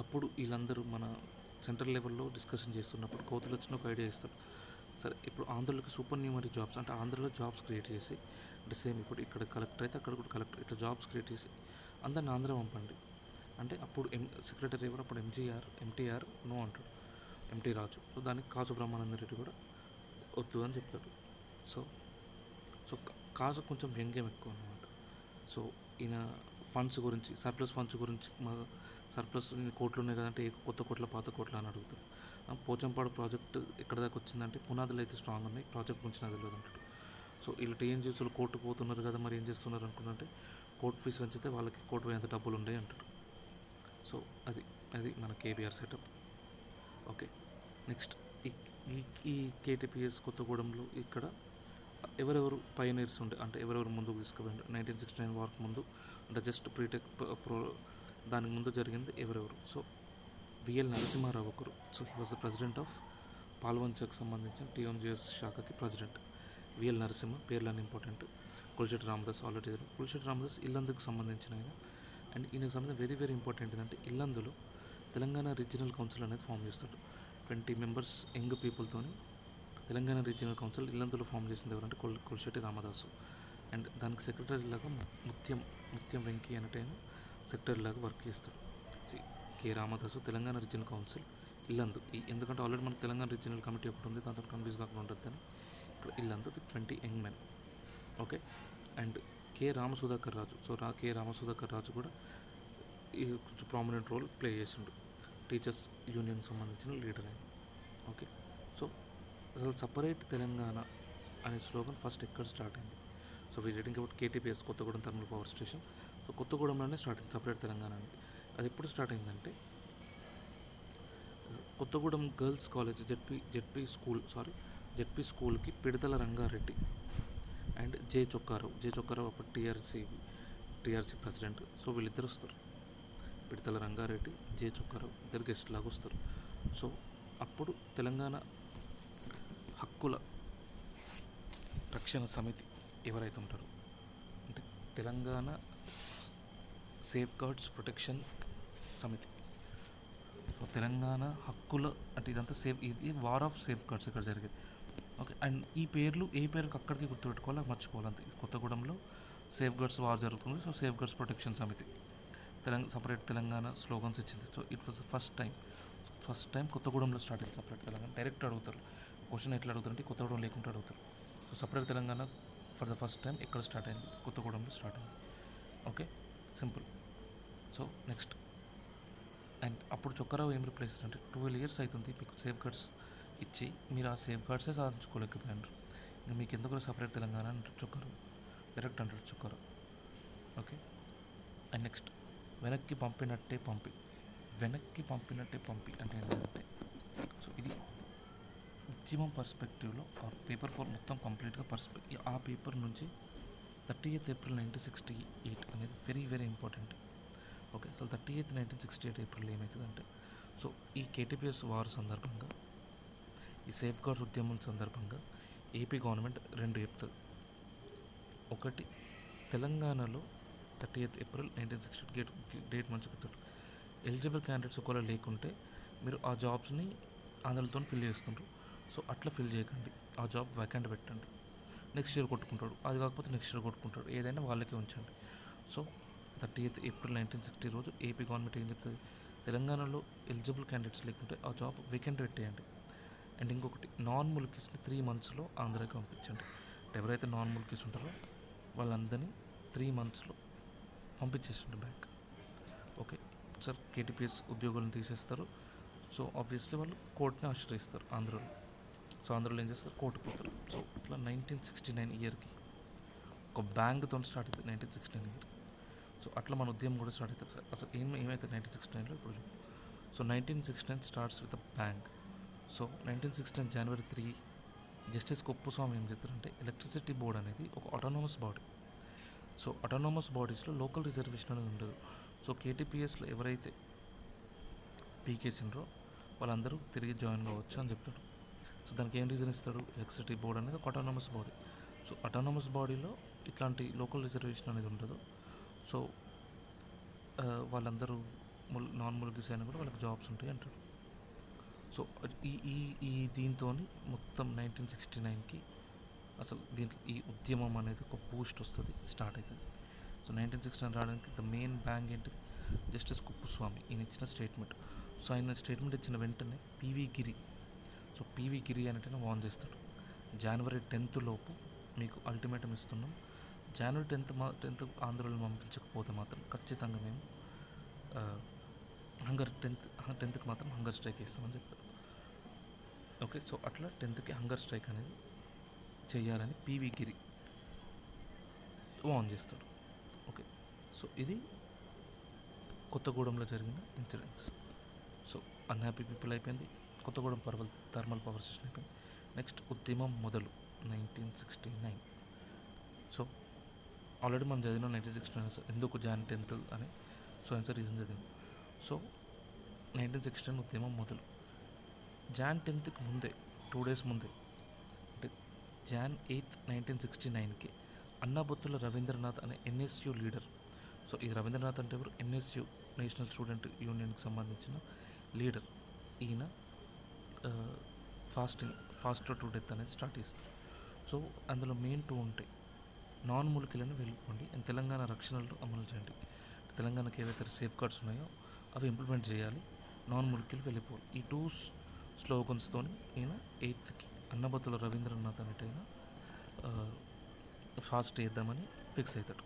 Speaker 1: అప్పుడు వీళ్ళందరూ మన సెంట్రల్ లెవెల్లో డిస్కషన్ చేస్తున్నప్పుడు కోతులు వచ్చిన ఒక ఐడియా ఇస్తాడు. సరే ఇప్పుడు ఆంధ్రలోకి సూపర్ న్యూమరీ జాబ్స్ అంటే ఆంధ్రలో జాబ్స్ క్రియేట్ చేసి, అంటే సేమ్ ఇప్పుడు ఇక్కడ కలెక్టర్ అయితే అక్కడ కూడా కలెక్టర్, ఇట్లా జాబ్స్ క్రియేట్ చేసి అందరిని ఆంధ్ర పంపండి అంటే అప్పుడు సెక్రటరీ ఎవరు, అప్పుడు ఎంటీఆర్ నో అంటాడు, ఎంటీ రాజు. సో దానికి కాసు బ్రహ్మానంద రెడ్డి కూడా వద్దు అని చెప్తాడు. సో సో కాసు కొంచెం వ్యంగ్యం ఎక్కువ అనమాట. సో ఈయన ఫండ్స్ గురించి, సర్ప్లస్ ఫండ్స్ గురించి, మా సర్ప్లస్ కోట్లు ఉన్నాయి కదంటే ఏ కొత్త కోట్ల పాత కోట్ల అని అడుగుతారు. పోచంపాడు ప్రాజెక్ట్ ఎక్కడ దాకా వచ్చిందంటే పునాదులు అయితే స్ట్రాంగ్ ఉన్నాయి, ప్రాజెక్ట్ గురించి నాకు తెలియదు అంటాడు. సో వీళ్ళు టీఎన్జీఎస్లు కోర్టుకు పోతున్నారు కదా, మరి ఏం చేస్తున్నారు అనుకుంటే కోర్టు ఫీజు పెంచితే వాళ్ళకి కోర్టు పోయేంత డబ్బులు ఉన్నాయి అంటాడు. సో అది అది మన కేబీఆర్ సెటప్. ఓకే, నెక్స్ట్ ఈ కేటీపీఎస్ కొత్తగూడెంలో ఇక్కడ ఎవరెవరు పైనీర్స్ ఉండే, అంటే ఎవరెవరు ముందుకు తీసుకుపోయింది 1969 వార్కు ముందు, అంటే జస్ట్ ప్రీటెక్ దానికి ముందు జరిగింది ఎవరెవరు. సో విఎల్ నరసింహారావు ఒకరు. So he was the president of పాల్వంచకు సంబంధించిన టీఎంజీఎస్ శాఖకి ప్రెసిడెంట్ విఎల్ నరసింహ. పేర్లన్నీ ఇంపార్టెంట్. కొలిశెట్టి రామదాస్ ఆల్రెడీ, కొలిశెట్టి రామదాస్ ఇల్లందుకు సంబంధించిన ఆయన. అండ్ ఈయనకు సంబంధించిన వెరీ వెరీ ఇంపార్టెంట్ ఏంటంటే ఇల్లందులో తెలంగాణ రీజనల్ కౌన్సిల్ అనేది ఫామ్ చేస్తాడు. 20 మెంబర్స్ యంగ్ పీపుల్తోని తెలంగాణ రీజనల్ కౌన్సిల్ ఇల్లందులో ఫామ్ చేసింది ఎవరంటే కొలిశెట్టి రామదాసు. అండ్ దానికి సెక్రటరీ లాగా ముత్యం వెంకీ అనేటైన సెక్రటరీ లాగా వర్క్ చేస్తాడు. K Ramadasu Telangana regional council Yellandu. ఎందుకంటే ఆల్రెడీ మనకు తెలంగాణ రీజనల్ కమిటీ ఒకటి ఉంది, దాంతో కన్ఫ్యూజ్ కాకుండా ఉంటుందని ఇక్కడ Illandu with 20 young men. Okay, and K Ramasudhakar Raju. So K Ramasudhakar Raju కూడా ఈ కొంచెం ప్రామినెంట్ రోల్ ప్లే చేసిండు, టీచర్స్ యూనియన్ సంబంధించిన లీడర్ ఆయన. ఓకే, సో అసలు సపరేట్ తెలంగాణ అనే స్లోగన్ ఫస్ట్ ఎక్కడ స్టార్ట్ అయింది. So we reading about KTPS Kothagudem thermal power station. So కొత్తగూడెంలోనే స్టార్ట్ అయింది సపరేట్ తెలంగాణ అనేది. అది ఎప్పుడు స్టార్ట్ అయిందంటే కొత్తగూడెం గర్ల్స్ కాలేజ్ జెడ్పీ స్కూల్కి పిడతల రంగారెడ్డి అండ్ జే చొక్కారావు అప్పుడు టీఆర్సీ ప్రెసిడెంట్. సో వీళ్ళిద్దరు వస్తారు, పిడతల రంగారెడ్డి, జే చొక్కారావు, ఇద్దరు గెస్ట్ లాగా వస్తారు. సో అప్పుడు తెలంగాణ హక్కుల రక్షణ సమితి ఎవరైతే ఉంటారో, అంటే తెలంగాణ సేఫ్ గార్డ్స్ ప్రొటెక్షన్ సమితి, తెలంగాణ హక్కుల, అంటే ఇదంతా ఇది వార్ ఆఫ్ సేఫ్ గార్డ్స్ ఇక్కడ జరిగేది. ఓకే, అండ్ ఈ పేర్లు ఏ పేరుకి అక్కడికి గుర్తుపెట్టుకోవాలి, మర్చిపోవాలి అంతే. కొత్తగూడెంలో సేఫ్ గార్డ్స్ వార్ జరుగుతుంది. సో సేఫ్ గార్డ్స్ ప్రొటెక్షన్ సమితి సపరేట్ తెలంగాణ స్లోగన్స్ ఇచ్చింది. So it was first time కొత్తగూడెంలో స్టార్ట్ అయింది సపరేట్ తెలంగాణ. డైరెక్ట్ అడుగుతారు క్వశ్చన్, ఎట్లా అడుగుతారంటే కొత్తగూడెం లేకుండా అడుగుతారు. So separate Telangana for the first time ఎక్కడ స్టార్ట్ అయింది, కొత్తగూడెంలో స్టార్ట్ అయింది. Okay, simple. So next, and అప్పుడు చొక్కారావు ఏం రిప్లై ఇస్తారంటే 12 years అవుతుంది మీకు సేఫ్ గార్డ్స్ ఇచ్చి, మీరు ఆ సేఫ్ గార్డ్సే సాధించుకోలేకపోయినారు, ఇంకా మీకు ఎందుకు సపరేట్ తెలంగాణ అంటారు చొక్కారావు, డైరెక్ట్ అంటారు చొక్కారావు. ఓకే, అండ్ నెక్స్ట్ వెనక్కి పంపినట్టే పంపి అంటే ఏంటంటే, సో ఇది ఉద్యమం పర్స్పెక్టివ్లో ఆ పేపర్ 4 మొత్తం కంప్లీట్గా ఆ పేపర్ నుంచి 30th April 1968 అనేది వెరీ వెరీ ఇంపార్టెంట్. ఓకే, అసలు 30th 1968 ఏప్రిల్ ఏమవుతుందంటే, సో ఈ కేటీపీఎస్ వార్ సందర్భంగా, ఈ సేఫ్ గార్డ్స్ ఉద్యమం సందర్భంగా ఏపీ గవర్నమెంట్ 2 చెప్తుంది. ఒకటి, తెలంగాణలో 30th ఏప్రిల్ 1960 డేట్ మంచిగా పెట్టారు. ఎలిజిబుల్ క్యాండిడేట్స్ ఒకవేళ లేకుంటే మీరు ఆ జాబ్స్ని ఆంధ్రలతో ఫిల్ చేస్తుండ్రు. సో అట్లా ఫిల్ చేయకండి, ఆ జాబ్ వ్యాకెంట్ పెట్టండి. నెక్స్ట్ ఇయర్ కొట్టుకుంటాడు, అది కాకపోతే నెక్స్ట్ ఇయర్ కొట్టుకుంటాడు, ఏదైనా వాళ్ళకే ఉంచండి. సో 30th ఏప్రిల్ 1960 రోజు ఏపీ గవర్నమెంట్ ఏం చెప్తుంది, తెలంగాణలో ఎలిజిబుల్ క్యాండిడేట్స్ లేకుంటే ఆ జాబ్ వేకెంట్ పెట్టేయండి. అండ్ ఇంకొకటి, నాన్ ముల్కీస్ని 3 monthsలో ఆంధ్రాకి పంపించండి. ఎవరైతే నాన్ ముల్కీస్ ఉంటారో వాళ్ళందరినీ 3 monthsలో పంపించేసండి బ్యాక్. ఓకే సార్, కేటీపీఎస్ ఉద్యోగులను తీసేస్తారు. సో ఆబ్వియస్లీ వాళ్ళు కోర్టుని ఆశ్రయిస్తారు ఆంధ్రలో. సో ఆంధ్రలో ఏం చేస్తారు, కోర్టుకు పోతారు. సో ఇట్లా 1969 ఇయర్కి ఒక బ్యాంక్తో స్టార్ట్ అవుతుంది 1969 ఇయర్. సో అట్లా మన ఉద్యమం కూడా స్టార్ట్ అవుతుంది సార్. అసలు ఏమైతే 1969లో ఇప్పుడు చూద్దాం. So 1969 starts with a bank. So 1969 January 3 justice Kuppuswamy ఏం చెప్తారంటే, ఎలక్ట్రిసిటీ బోర్డ్ అనేది ఒక ఆటోనమస్ బాడీ. సో ఆటోనమస్ బాడీస్లో లోకల్ రిజర్వేషన్ అనేది ఉండదు. సో కేటీపీఎస్లో ఎవరైతే పీకేసిండ్రో వాళ్ళందరూ తిరిగి జాయిన్ కావచ్చు అని చెప్తాడు. సో దానికి ఏం రీజన్ ఇస్తాడు, ఎలక్ట్రిసిటీ బోర్డ్ అనేది ఒక ఆటోనమస్ బాడీ. సో ఆటోనమస్ బాడీలో ఇట్లాంటి లోకల్ రిజర్వేషన్ అనేది ఉండదు. సో వాళ్ళందరూ నాన్ ముల్కీస్ అయినా కూడా వాళ్ళకి జాబ్స్ ఉంటాయి అంటాడు. సో ఈ ఈ ఈ దీంతో మొత్తం 1969కి అసలు దీంట్లో ఈ ఉద్యమం అనేది ఒక బూస్ట్ వస్తుంది, స్టార్ట్ అవుతుంది. సో 1969 రావడానికి ద మెయిన్ బ్యాంక్ ఏంటి, జస్టిస్ కుప్పస్వామి ఈయన ఇచ్చిన స్టేట్మెంట్. సో ఆయన స్టేట్మెంట్ ఇచ్చిన వెంటనే పివి గిరి, సో పివి గిరి అనేటైనా వార్న్ చేస్తాడు, January 10th లోపు మీకు అల్టిమేటం ఇస్తున్నాం, January 10th ఆంధ్రలో పంపించకపోతే మాత్రం ఖచ్చితంగా మేము హంగర్ 10th మాత్రం హంగర్ స్ట్రైక్ ఇస్తామని చెప్తారు. ఓకే, సో అట్లా 10th హంగర్ స్ట్రైక్ అనేది చేయాలని పివి గిరి వార్న్ చేస్తాడు. ఓకే, సో ఇది కొత్తగూడెంలో జరిగిన ఇన్సిడెంట్స్. సో అన్హ్యాపీ పీపుల్ అయిపోయింది, కొత్తగూడెం థర్మల్ పవర్ స్టేషన్ అయిపోయింది. నెక్స్ట్ ఉద్యమం మొదలు 1969. సో ఆల్రెడీ మనం చదివిన 1969 ఎందుకు Jan 10th అని, సో ఎంత రీజన్ చదివింది. సో 1969 ఉద్యమం మొదలు Jan 10th ముందే 2 days ముందే అంటే Jan 8th 1969కి అన్నాబొత్తుల రవీంద్రనాథ్ అనే ఎన్ఎస్యు లీడర్. సో ఈ రవీంద్రనాథ్ అంటే ఎవరు, ఎన్ఎస్యు నేషనల్ స్టూడెంట్ యూనియన్కి సంబంధించిన లీడర్. ఈయన ఫాస్ట్ టు డెత్ అనేది స్టార్ట్ చేస్తారు. సో అందులో మెయిన్ 2 ఉంటాయి, నాన్ ముల్కీలను వెళ్ళిపోండి అండ్ తెలంగాణ రక్షణలు అమలు చేయండి. తెలంగాణకి ఏవైతే సేఫ్ గార్డ్స్ ఉన్నాయో అవి ఇంప్లిమెంట్ చేయాలి, నాన్ ముల్కీలు వెళ్ళిపోవాలి. ఈ 2 స్లోగన్స్తో ఈయన 8th అన్నబొత్తుల రవీంద్రనాథ్ అనేటైనా ఫాస్ట్ చేద్దామని ఫిక్స్ అవుతాడు.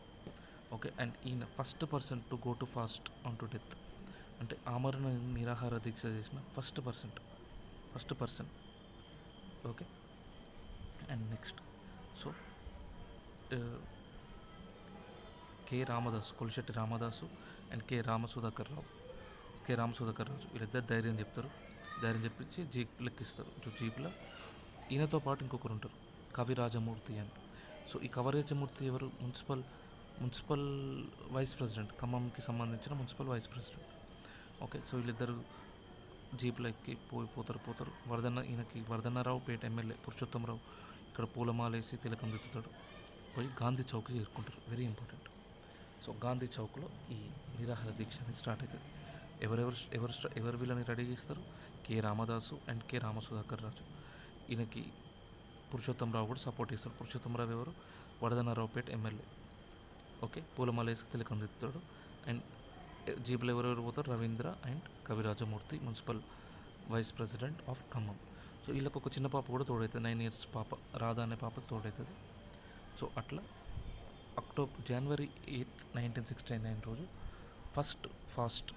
Speaker 1: ఓకే, అండ్ ఈయన first person to go to fast on to death, అంటే ఆమరణ నిరాహార దీక్ష చేసిన first person. Okay, and next so K Ramadasu, Kolishetti Ramadasu and K Ramasudhakar Raju వీళ్ళిద్దరు ధైర్యం చెప్తారు. ధైర్యం చెప్పించి జీప్ లెక్కిస్తారు. జీప్లో ఈయనతో పాటు ఇంకొకరు ఉంటారు, కవిరాజమూర్తి అని. సో ఈ కవిరాజమూర్తి ఎవరు, మున్సిపల్ వైస్ ప్రెసిడెంట్, ఖమ్మంకి సంబంధించిన municipal vice president. Okay, so వీళ్ళిద్దరు జీప్లో ఎక్కి పోతారు. ఈయనకి వరదన్నరావుపేట ఎమ్మెల్యే పురుషోత్తమరావు ఇక్కడ పూలమాలేసి తిలకం దిద్దుతాడు. పోయి గాంధీ చౌక్కి చేరుకుంటారు, వెరీ ఇంపార్టెంట్. సో గాంధీ చౌక్లో ఈ నిరాహార దీక్ష అనేది స్టార్ట్ అవుతుంది. ఎవరు వీళ్ళని రెడీ చేస్తారు, K Ramadasu and K Ramasudhakar రాజు. ఈయనకి పురుషోత్తమరావు కూడా సపోర్ట్ చేస్తారు. పురుషోత్తమరావు ఎవరు, వరదన్నరావుపేట ఎమ్మెల్యే. ఓకే, పూలమాలేసి తిలకం దిద్దుతాడు. అండ్ జీపులో ఎవరెవరు పోతారు, Ravindra and Kavirajamurthy, municipal vice president of Khammam. So వీళ్ళకి ఒక చిన్న పాప కూడా తోడవుతుంది, 9 years పాప, రాధా అనే పాప తోడవుతుంది. సో అట్లా January 8th 1969 రోజు ఫాస్ట్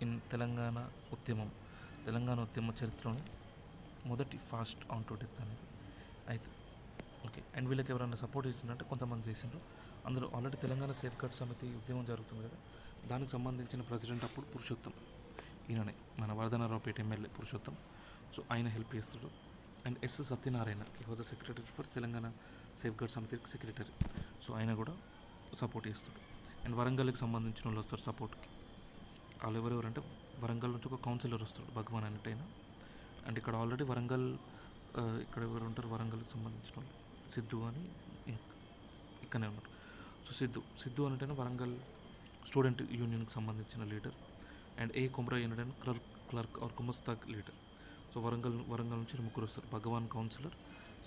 Speaker 1: ఇన్ తెలంగాణ ఉద్యమ చరిత్రలో మొదటి ఫాస్ట్ ఆన్ టు డెత్ అనేది అయితే. ఓకే, అండ్ వీళ్ళకి ఎవరైనా సపోర్ట్ ఇచ్చిందంటే కొంతమంది చేసిండ్రు. అందులో ఆల్రెడీ తెలంగాణ సేఫ్ గార్డ్ సమితి ఉద్యమం జరుగుతుంది కదా, దానికి సంబంధించిన ప్రెసిడెంట్ అప్పుడు పురుషోత్తం, ఈయననే మన వరదనరావుపేట ఎమ్మెల్యే పురుషోత్తం. సో ఆయన హెల్ప్ చేస్తాడు. అండ్ ఎస్ సత్యనారాయణ, ఈ was secretary for Telangana safeguard సమితికి సెక్రటరీ. సో ఆయన కూడా సపోర్ట్ చేస్తాడు. అండ్ వరంగల్కి సంబంధించిన వాళ్ళు వస్తారు సపోర్ట్కి. వాళ్ళు ఎవరెవరంటే వరంగల్ నుంచి ఒక కౌన్సిలర్ వస్తాడు, భగవాన్ అనేటైనా. అండ్ ఇక్కడ ఆల్రెడీ ఇక్కడ ఎవరు ఉంటారు, వరంగల్కి సంబంధించిన వాళ్ళు సిద్ధు అని ఇక్కడనే ఉన్నారు. సో సిద్ధు అంటే వరంగల్ స్టూడెంట్ యూనియన్కి సంబంధించిన లీడర్. అండ్ ఏ కుమ్రయ్య అంటే క్లర్క్ ఆర్ గుమస్తా లీడర్. సో వరంగల్ నుంచి ముగ్గురు వస్తారు. భగవాన్ కౌన్సిలర్,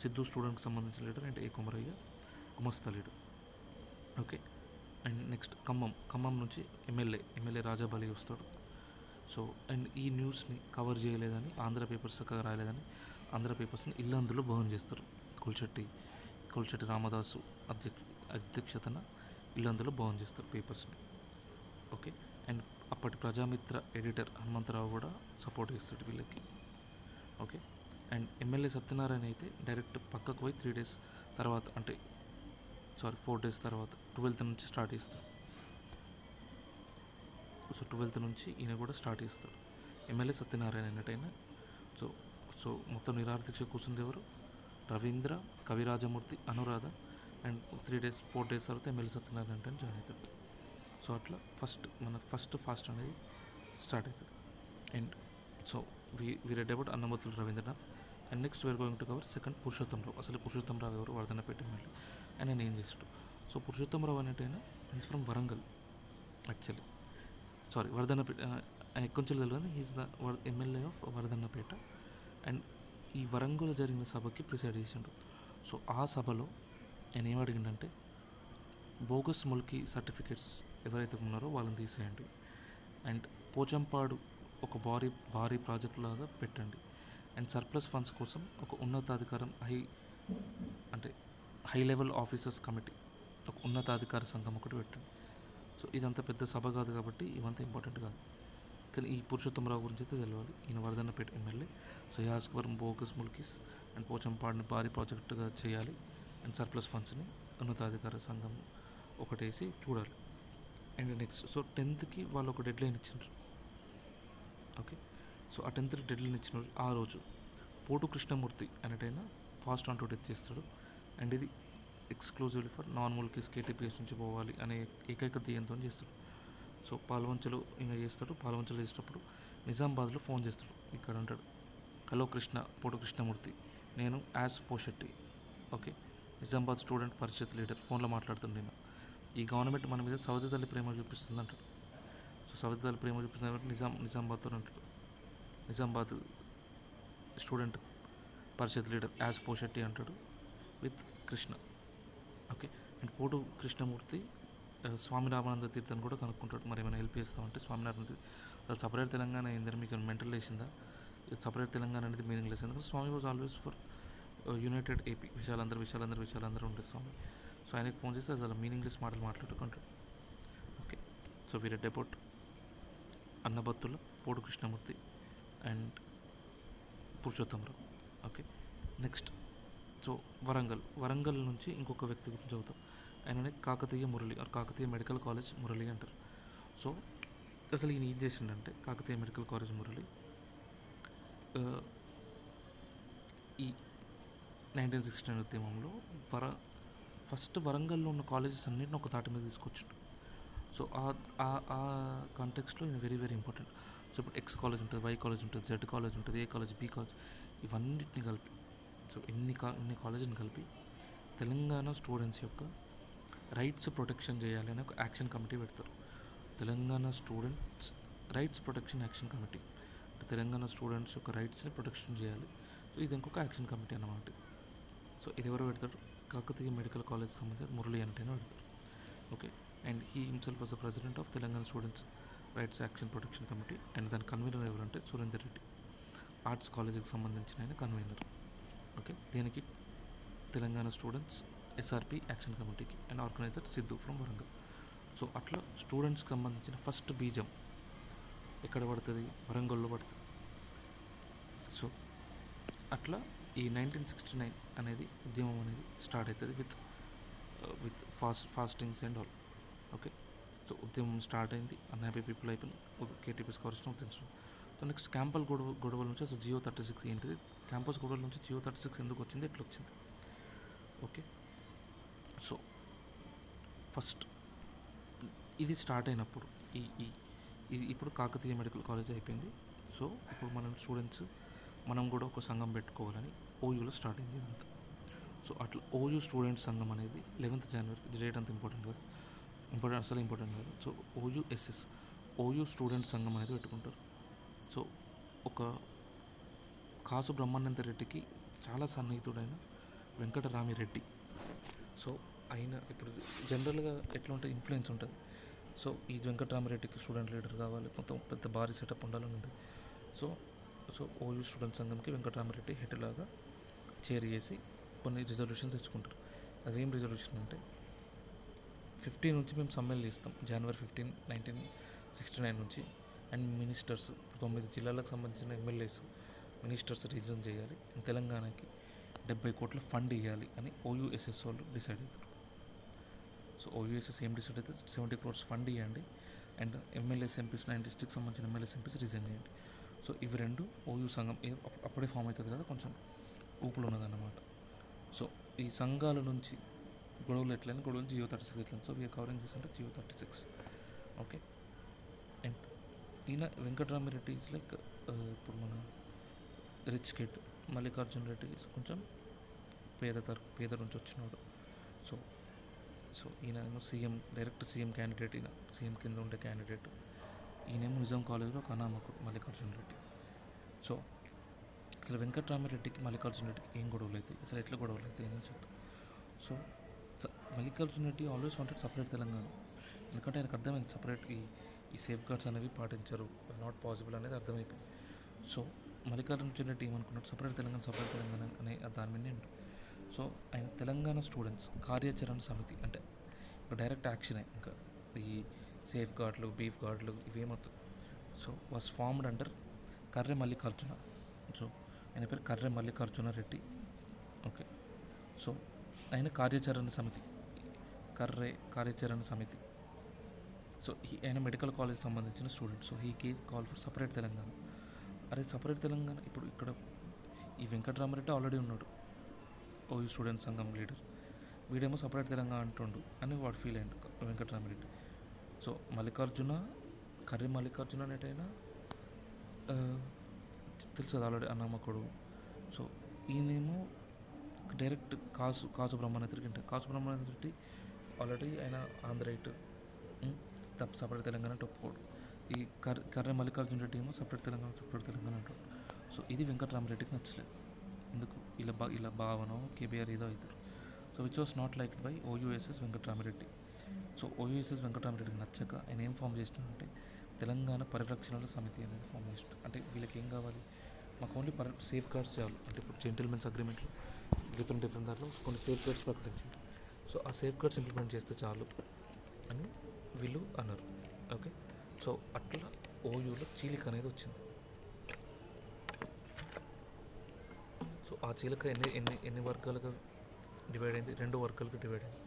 Speaker 1: సిద్ధు స్టూడెంట్కి సంబంధించిన లీడర్, అండ్ ఏ కుమరయ్య గుమస్తా leader. Okay. And next Khammam నుంచి ఎమ్మెల్యే రాజాబలి వస్తాడు. సో అండ్ ఈ న్యూస్ని కవర్ చేయలేదని ఆంధ్ర పేపర్స్ చక్కగా రాయలేదని ఆంధ్ర పేపర్స్ని ఇల్లందులో బర్న్ చేస్తారు. కొల్చెట్టి రామదాసు అధ్యక్షతన ఇల్లందులో బర్న్ చేస్తారు పేపర్స్ని. ఓకే. అండ్ అప్పటి ప్రజామిత్ర ఎడిటర్ హనుమంతరావు కూడా సపోర్ట్ చేస్తాడు వీళ్ళకి. ఓకే. అండ్ ఎమ్మెల్యే సత్యనారాయణ అయితే డైరెక్ట్ పక్కకు పోయి 3 days తర్వాత, అంటే 4 days తర్వాత 12th నుంచి స్టార్ట్ చేస్తాడు. సో 12th నుంచి ఈయన కూడా స్టార్ట్ చేస్తాడు. ఎమ్మెల్యే సత్యనారాయణ అన్నట్టయినా. సో మొత్తం నిరాహారదీక్ష కూర్చుంది ఎవరు? రవీంద్ర, కవిరాజమూర్తి, అనురాధ. అండ్ 4 days తర్వాత ఎమ్మెల్యే సత్యనారాయణ అంటే జాయిన్ అవుతాడు. సో అట్లా ఫస్ట్ అనేది స్టార్ట్ అవుతుంది. And so we read about Annamatula Ravindranath. And next we're going to cover second Purushotham Rao. అసలు పురుషోత్తమరావు ఎవరు? వర్ధన్నపేట ఎమ్మెల్యే. అండ్ నేను ఏం చేస్తాడు? సో పురుషోత్తమరావు అనేటైనా is from Warangal actually. Vardhannapet. ఆయన కొంచెం తెలియదు. He's the MLA of Vardhannapet. And ఈ వరంగల్ జరిగిన సభకి ప్రిసైడ్ చేసిండు. సో ఆ సభలో ఆయన ఏం అడిగిండంటే, బోగస్ ముల్కీ సర్టిఫికేట్స్ ఎవరైతే ఉన్నారో వాళ్ళని తీసేయండి. అండ్ పోచంపాడు ఒక భారీ ప్రాజెక్ట్ లాగా పెట్టండి. అండ్ సర్ప్లస్ ఫండ్స్ కోసం ఒక ఉన్నతాధికారం హై లెవెల్ ఆఫీసర్స్ కమిటీ, ఒక ఉన్నతాధికార సంఘం ఒకటి పెట్టండి. సో ఇదంతా పెద్ద సభ కాదు కాబట్టి ఇవంతా ఇంపార్టెంట్ కాదు. కానీ ఈ పురుషోత్తమరావు గురించి అయితే తెలియాలి. ఈయన వర్ధన్నపేట ఎమ్మెల్యే. సో యాస్కవరం బోగస్ ముల్కీస్ అండ్ పోచంపాడుని భారీ ప్రాజెక్టుగా చేయాలి. అండ్ సర్ప్లస్ ఫండ్స్ని ఉన్నతాధికార సంఘం ఒకటేసి చూడాలి. అండ్ నెక్స్ట్ సో 10th వాళ్ళు ఒక డెడ్లైన్ ఇచ్చిండ్రు. ఓకే. సో ఆ 10th డెడ్లైన్ ఇచ్చిన ఆ రోజు పోటు కృష్ణమూర్తి అనేటైనా ఫాస్ట్ ఆన్ టు డెత్ చేస్తాడు. అండ్ ఇది exclusively for non Mulkis KTPS నుంచి పోవాలి అనే ఏకైక ధ్యేయంతో చేస్తాడు. సో పాల్వంచలు ఇంకా చేస్తాడు. పాల్వంచలు చేసేటప్పుడు నిజామాబాద్లో ఫోన్ చేస్తాడు. ఇక్కడ అంటాడు, హలో పోటు కృష్ణమూర్తి, నేను as Poshetti, okay, Nizamabad student Parishad leader, ఫోన్లో మాట్లాడుతుండే. నేను ఈ గవర్నమెంట్ మన మీద సవతి తల్లి ప్రేమ చూపిస్తుంది అంటాడు. సో సవతి తల్లి ప్రేమ చూపిస్తుంది కాబట్టి నిజామాబాద్తో అంటాడు. Nizamabad student Parishad leader as Poshetti అంటాడు విత్ కృష్ణ. ఓకే. అండ్ పోటు కృష్ణమూర్తి స్వామి రామానంద తీర్థని కూడా కనుక్కుంటాడు. మరి ఏమైనా హెల్ప్ చేస్తామంటే స్వామినారాయణ తీర్థ సపరేట్ తెలంగాణ అయిందని మీకు మెంటల్ వేసిందా? సపరేట్ తెలంగాణ అనేది మీనింగ్లెస్. ఎందుకంటే Swamy was always for united AP. విశాలందరూ ఉంటుంది స్వామి. సో ఆయనకి ఫోన్ చేస్తే అసలు మీనింగ్లెస్ మాటలు మాట్లాడుకుంటాడు. Okay. So we read about Annabathula, Potu Krishnamurthy and Purushotham Rao. Okay. Next so Warangal నుంచి ఇంకొక వ్యక్తి గురించి చదువుతాం. ఆయననే Kakatiya Murali or Kakatiya medical college Murali అంటారు. సో అసలు ఈయన ఏం చేసిండంటే, కాకతీయ మెడికల్ కాలేజ్ మురళి ఈ 1969 ఉద్యమంలో ఫస్ట్ వరంగల్లో ఉన్న కాలేజెస్ అన్నింటిని ఒక తాటి మీద తీసుకొచ్చిండు. సో ఆ కాంటెక్స్ట్లో ఈయన వెరీ వెరీ ఇంపార్టెంట్. సో ఇప్పుడు ఎక్స్ కాలేజ్ ఉంటుంది, వై కాలేజ్ ఉంటుంది, జెడ్ కాలేజ్ ఉంటుంది, ఏ కాలేజ్, బి కాలేజ్, ఇవన్నిటిని కలిపి, సో ఇన్ని కాలేజీని కలిపి తెలంగాణ స్టూడెంట్స్ యొక్క రైట్స్ ప్రొటెక్షన్ చేయాలి అని ఒక యాక్షన్ కమిటీ పెడతారు. Telangana students rights protection action committee. Telangana students యొక్క రైట్స్ని ప్రొటెక్షన్ చేయాలి. సో ఇది ఇంకొక యాక్షన్ కమిటీ అన్నమాట. సో ఇది ఎవరు పెడతాడు? కాకతీయ మెడికల్ కాలేజ్ సంబంధించిన మురళి అంటేనే పెడతాడు. Okay. And he himself was the president of Telangana students rights action protection committee. And దాని కన్వీనర్ ఎవరంటే సురేందర్ రెడ్డి, ఆర్ట్స్ కాలేజీకి సంబంధించిన ఆయన కన్వీనర్. ఓకే. దీనికి తెలంగాణ స్టూడెంట్స్ ఎస్ఆర్పి యాక్షన్ కమిటీకి and organiser Siddhu from Warangal. So అట్లా స్టూడెంట్స్కి సంబంధించిన ఫస్ట్ బీజం ఎక్కడ పడుతుంది? వరంగల్లో పడుతుంది. సో అట్లా ఈ 1969 అనేది ఉద్యమం అనేది స్టార్ట్ అవుతుంది with fastings and all. Okay. So ఉద్యమం స్టార్ట్ అయింది, అన్హ్యాపీ పీపుల్ అయిపోయింది, కేటీపీఎస్ కవరేజ్ను ఉద్యమించడం. సో నెక్స్ట్ క్యాంపస్ గొడవల నుంచి అసలు జియో 36 ఏంటిది, క్యాంపస్ గొడవల నుంచి జియో 36 ఎందుకు వచ్చింది, ఎట్లా వచ్చింది? ఓకే. సో ఫస్ట్ ఇది స్టార్ట్ అయినప్పుడు ఇది ఇప్పుడు కాకతీయ మెడికల్ కాలేజ్ అయిపోయింది. సో ఇప్పుడు మనం స్టూడెంట్స్ మనం కూడా ఒక సంఘం పెట్టుకోవాలని ఓయూలో స్టార్ట్ అయింది ఇదంతా. సో అట్లా ఓయూ స్టూడెంట్ సంఘం అనేది 11th జనవరి, ఇది డేట్ అంత ఇంపార్టెంట్ కాదు, అసలు ఇంపార్టెంట్ కాదు. సో ఓయూఎస్ఎస్, ఓయూ స్టూడెంట్ సంఘం అనేది పెట్టుకుంటారు. సో ఒక కాసు బ్రహ్మానంద రెడ్డికి చాలా సన్నిహితుడైన వెంకటరామిరెడ్డి. సో ఆయన ఇప్పుడు జనరల్గా ఎట్లా ఉంటుంది, ఇన్ఫ్లుయెన్స్ ఉంటుంది. సో ఈ వెంకటరామిరెడ్డికి స్టూడెంట్ లీడర్ కావాలి, మొత్తం పెద్ద భారీ సెటప్ ఉండాలని ఉంటుంది. సో సో ఓయూ స్టూడెంట్ సంఘంకి వెంకటరామిరెడ్డి హెడ్ లాగా చైర్ చేసి కొన్ని రిజల్యూషన్స్ తెచ్చుకుంటారు. అదేం రిజల్యూషన్ అంటే 15 నుంచి మేము సమ్మెలు చేస్తాం, జనవరి 15, 1969 నుంచి. అండ్ మినిస్టర్స్ 9 జిల్లాలకు సంబంధించిన ఎమ్మెల్యేస్, మినిస్టర్స్ రిజైన్ చేయాలి, తెలంగాణకి 70 కోట్ల ఫండ్ ఇవ్వాలి అని ఓయూఎస్ఎస్ వాళ్ళు డిసైడ్ అవుతారు. సో ఓయూఎస్ఎస్ ఏం డిసైడ్ అయితే 70 crores ఫండ్ ఇవ్వండి, అండ్ ఎమ్మెల్యేస్ ఎంపీస్ 9 డిస్ట్రిక్ట్ సంబంధించిన ఎమ్మెల్యేస్ ఎంపీస్ రిజైన్ చేయండి. సో ఇవి రెండు ఓయూ సంఘం అప్పుడే ఫామ్ అవుతుంది కదా, కొంచెం ఊపులు ఉన్నదన్నమాట. సో ఈ సంఘాల నుంచి గొడవలు ఎట్లయినా గొడవలు జియో 36 ఎట్లయినా. సో వీఆర్ కవరింగ్ దిస్ అంటే జియో 36. ఓకే. అండ్ ఈయన వెంకటరామిరెడ్డి ఈజ్ లైక్ ఇప్పుడు మన రిచ్ కిడ్, మల్లికార్జున రెడ్డి కొంచెం పేద నుంచి వచ్చినాడు. సో సో ఈయన సీఎం, డైరెక్ట్ సీఎం క్యాండిడేట్, ఈయన సీఎం కింద ఉండే క్యాండిడేట్. ఈయనేమో నిజాం కాలేజ్లో ఒక అనామకుడు మల్లికార్జున రెడ్డి. సో అసలు వెంకటరామిరెడ్డికి మల్లికార్జున రెడ్డికి ఏం గొడవలు అవుతాయి, అసలు ఎట్లా గొడవలు అవుతాయి అని చెప్తాం. So Mallikarjuna Reddy always wanted separate Telangana, ఎందుకంటే ఆయనకు అర్థమైంది సపరేట్ ఈ సేఫ్ గార్డ్స్ అనేవి పాటించరు, నాట్ పాసిబుల్ అనేది అర్థమైపోయింది. సో మల్లికార్జున రెడ్డి ఏమనుకున్నాడు, సపరేట్ తెలంగాణ అనే దాని మీద ఉంటుంది. సో ఆయన తెలంగాణ స్టూడెంట్స్ కార్యాచరణ సమితి, అంటే ఇంకా డైరెక్ట్ యాక్షనే, ఇంకా ఈ సేఫ్ గార్డులు, బీఫ్ గార్డులు ఇవేమవుతుంది. So was formed under Karre Mallikarjuna. So ఆయన పేరు కర్రె మల్లికార్జున రెడ్డి. ఓకే. సో ఆయన కార్యాచరణ సమితి. సో ఆయన మెడికల్ కాలేజ్ సంబంధించిన student. So he gave call for separate Telangana. అరే సపరేట్ తెలంగాణ, ఇప్పుడు ఇక్కడ ఈ వెంకటరామరెడ్డి ఆల్రెడీ ఉన్నాడు ఓయూ స్టూడెంట్ సంఘం లీడర్, వీడేమో సపరేట్ తెలంగాణ అంటుండు అని వాడు ఫీల్ అయ్యాడు వెంకటరామరెడ్డి. సో కర్రీ మల్లికార్జున అనేటైనా తెలుసు కదా ఆల్రెడీ అన్నమ్మకుడు. సో ఈయనేమో డైరెక్ట్ కాసు బ్రహ్మానంద రెడ్డి. కాసు బ్రహ్మానంద రెడ్డి ఆల్రెడీ ఆయన ఆంధ్రైట్, సపరేట్ తెలంగాణ అంటే ఒప్పుకోడు. ఈ కర్రె మల్లికార్జున రెడ్డి ఏమో సపరేట్ తెలంగాణ అంటాడు. సో ఇది వెంకటరామరెడ్డికి నచ్చలేదు. ఎందుకు ఇలా భావనో కేబీఆర్ ఏదో అవుతారు. So which was not liked by OUSS Venkatarama Reddy. So OUSS వెంకటరామరెడ్డికి నచ్చక ఆయన ఏం ఫామ్ చేసినాడంటే తెలంగాణ పరిరక్షణల సమితి అనేది ఫామ్ చేసినాడు. అంటే వీళ్ళకి ఏం కావాలి, మాకు ఓన్లీ సేఫ్ గార్డ్స్ చేయాలి. అంటే ఇప్పుడు జెంటిల్మెన్స్ అగ్రిమెంట్లో డిఫరెంట్ దాంట్లో కొన్ని సేఫ్ గార్డ్స్ ప్రకటించింది. సో ఆ సేఫ్ గార్డ్స్ ఇంప్లిమెంట్ చేస్తే చాలు అని వీళ్ళు అన్నారు. ఓకే. సో అట్లా ఓయూలో చీలిక అనేది వచ్చింది. సో ఆ చీలిక ఎన్ని వర్గాలుగా డివైడ్ అయింది, 2 వర్గాలుగా డివైడ్ అయింది.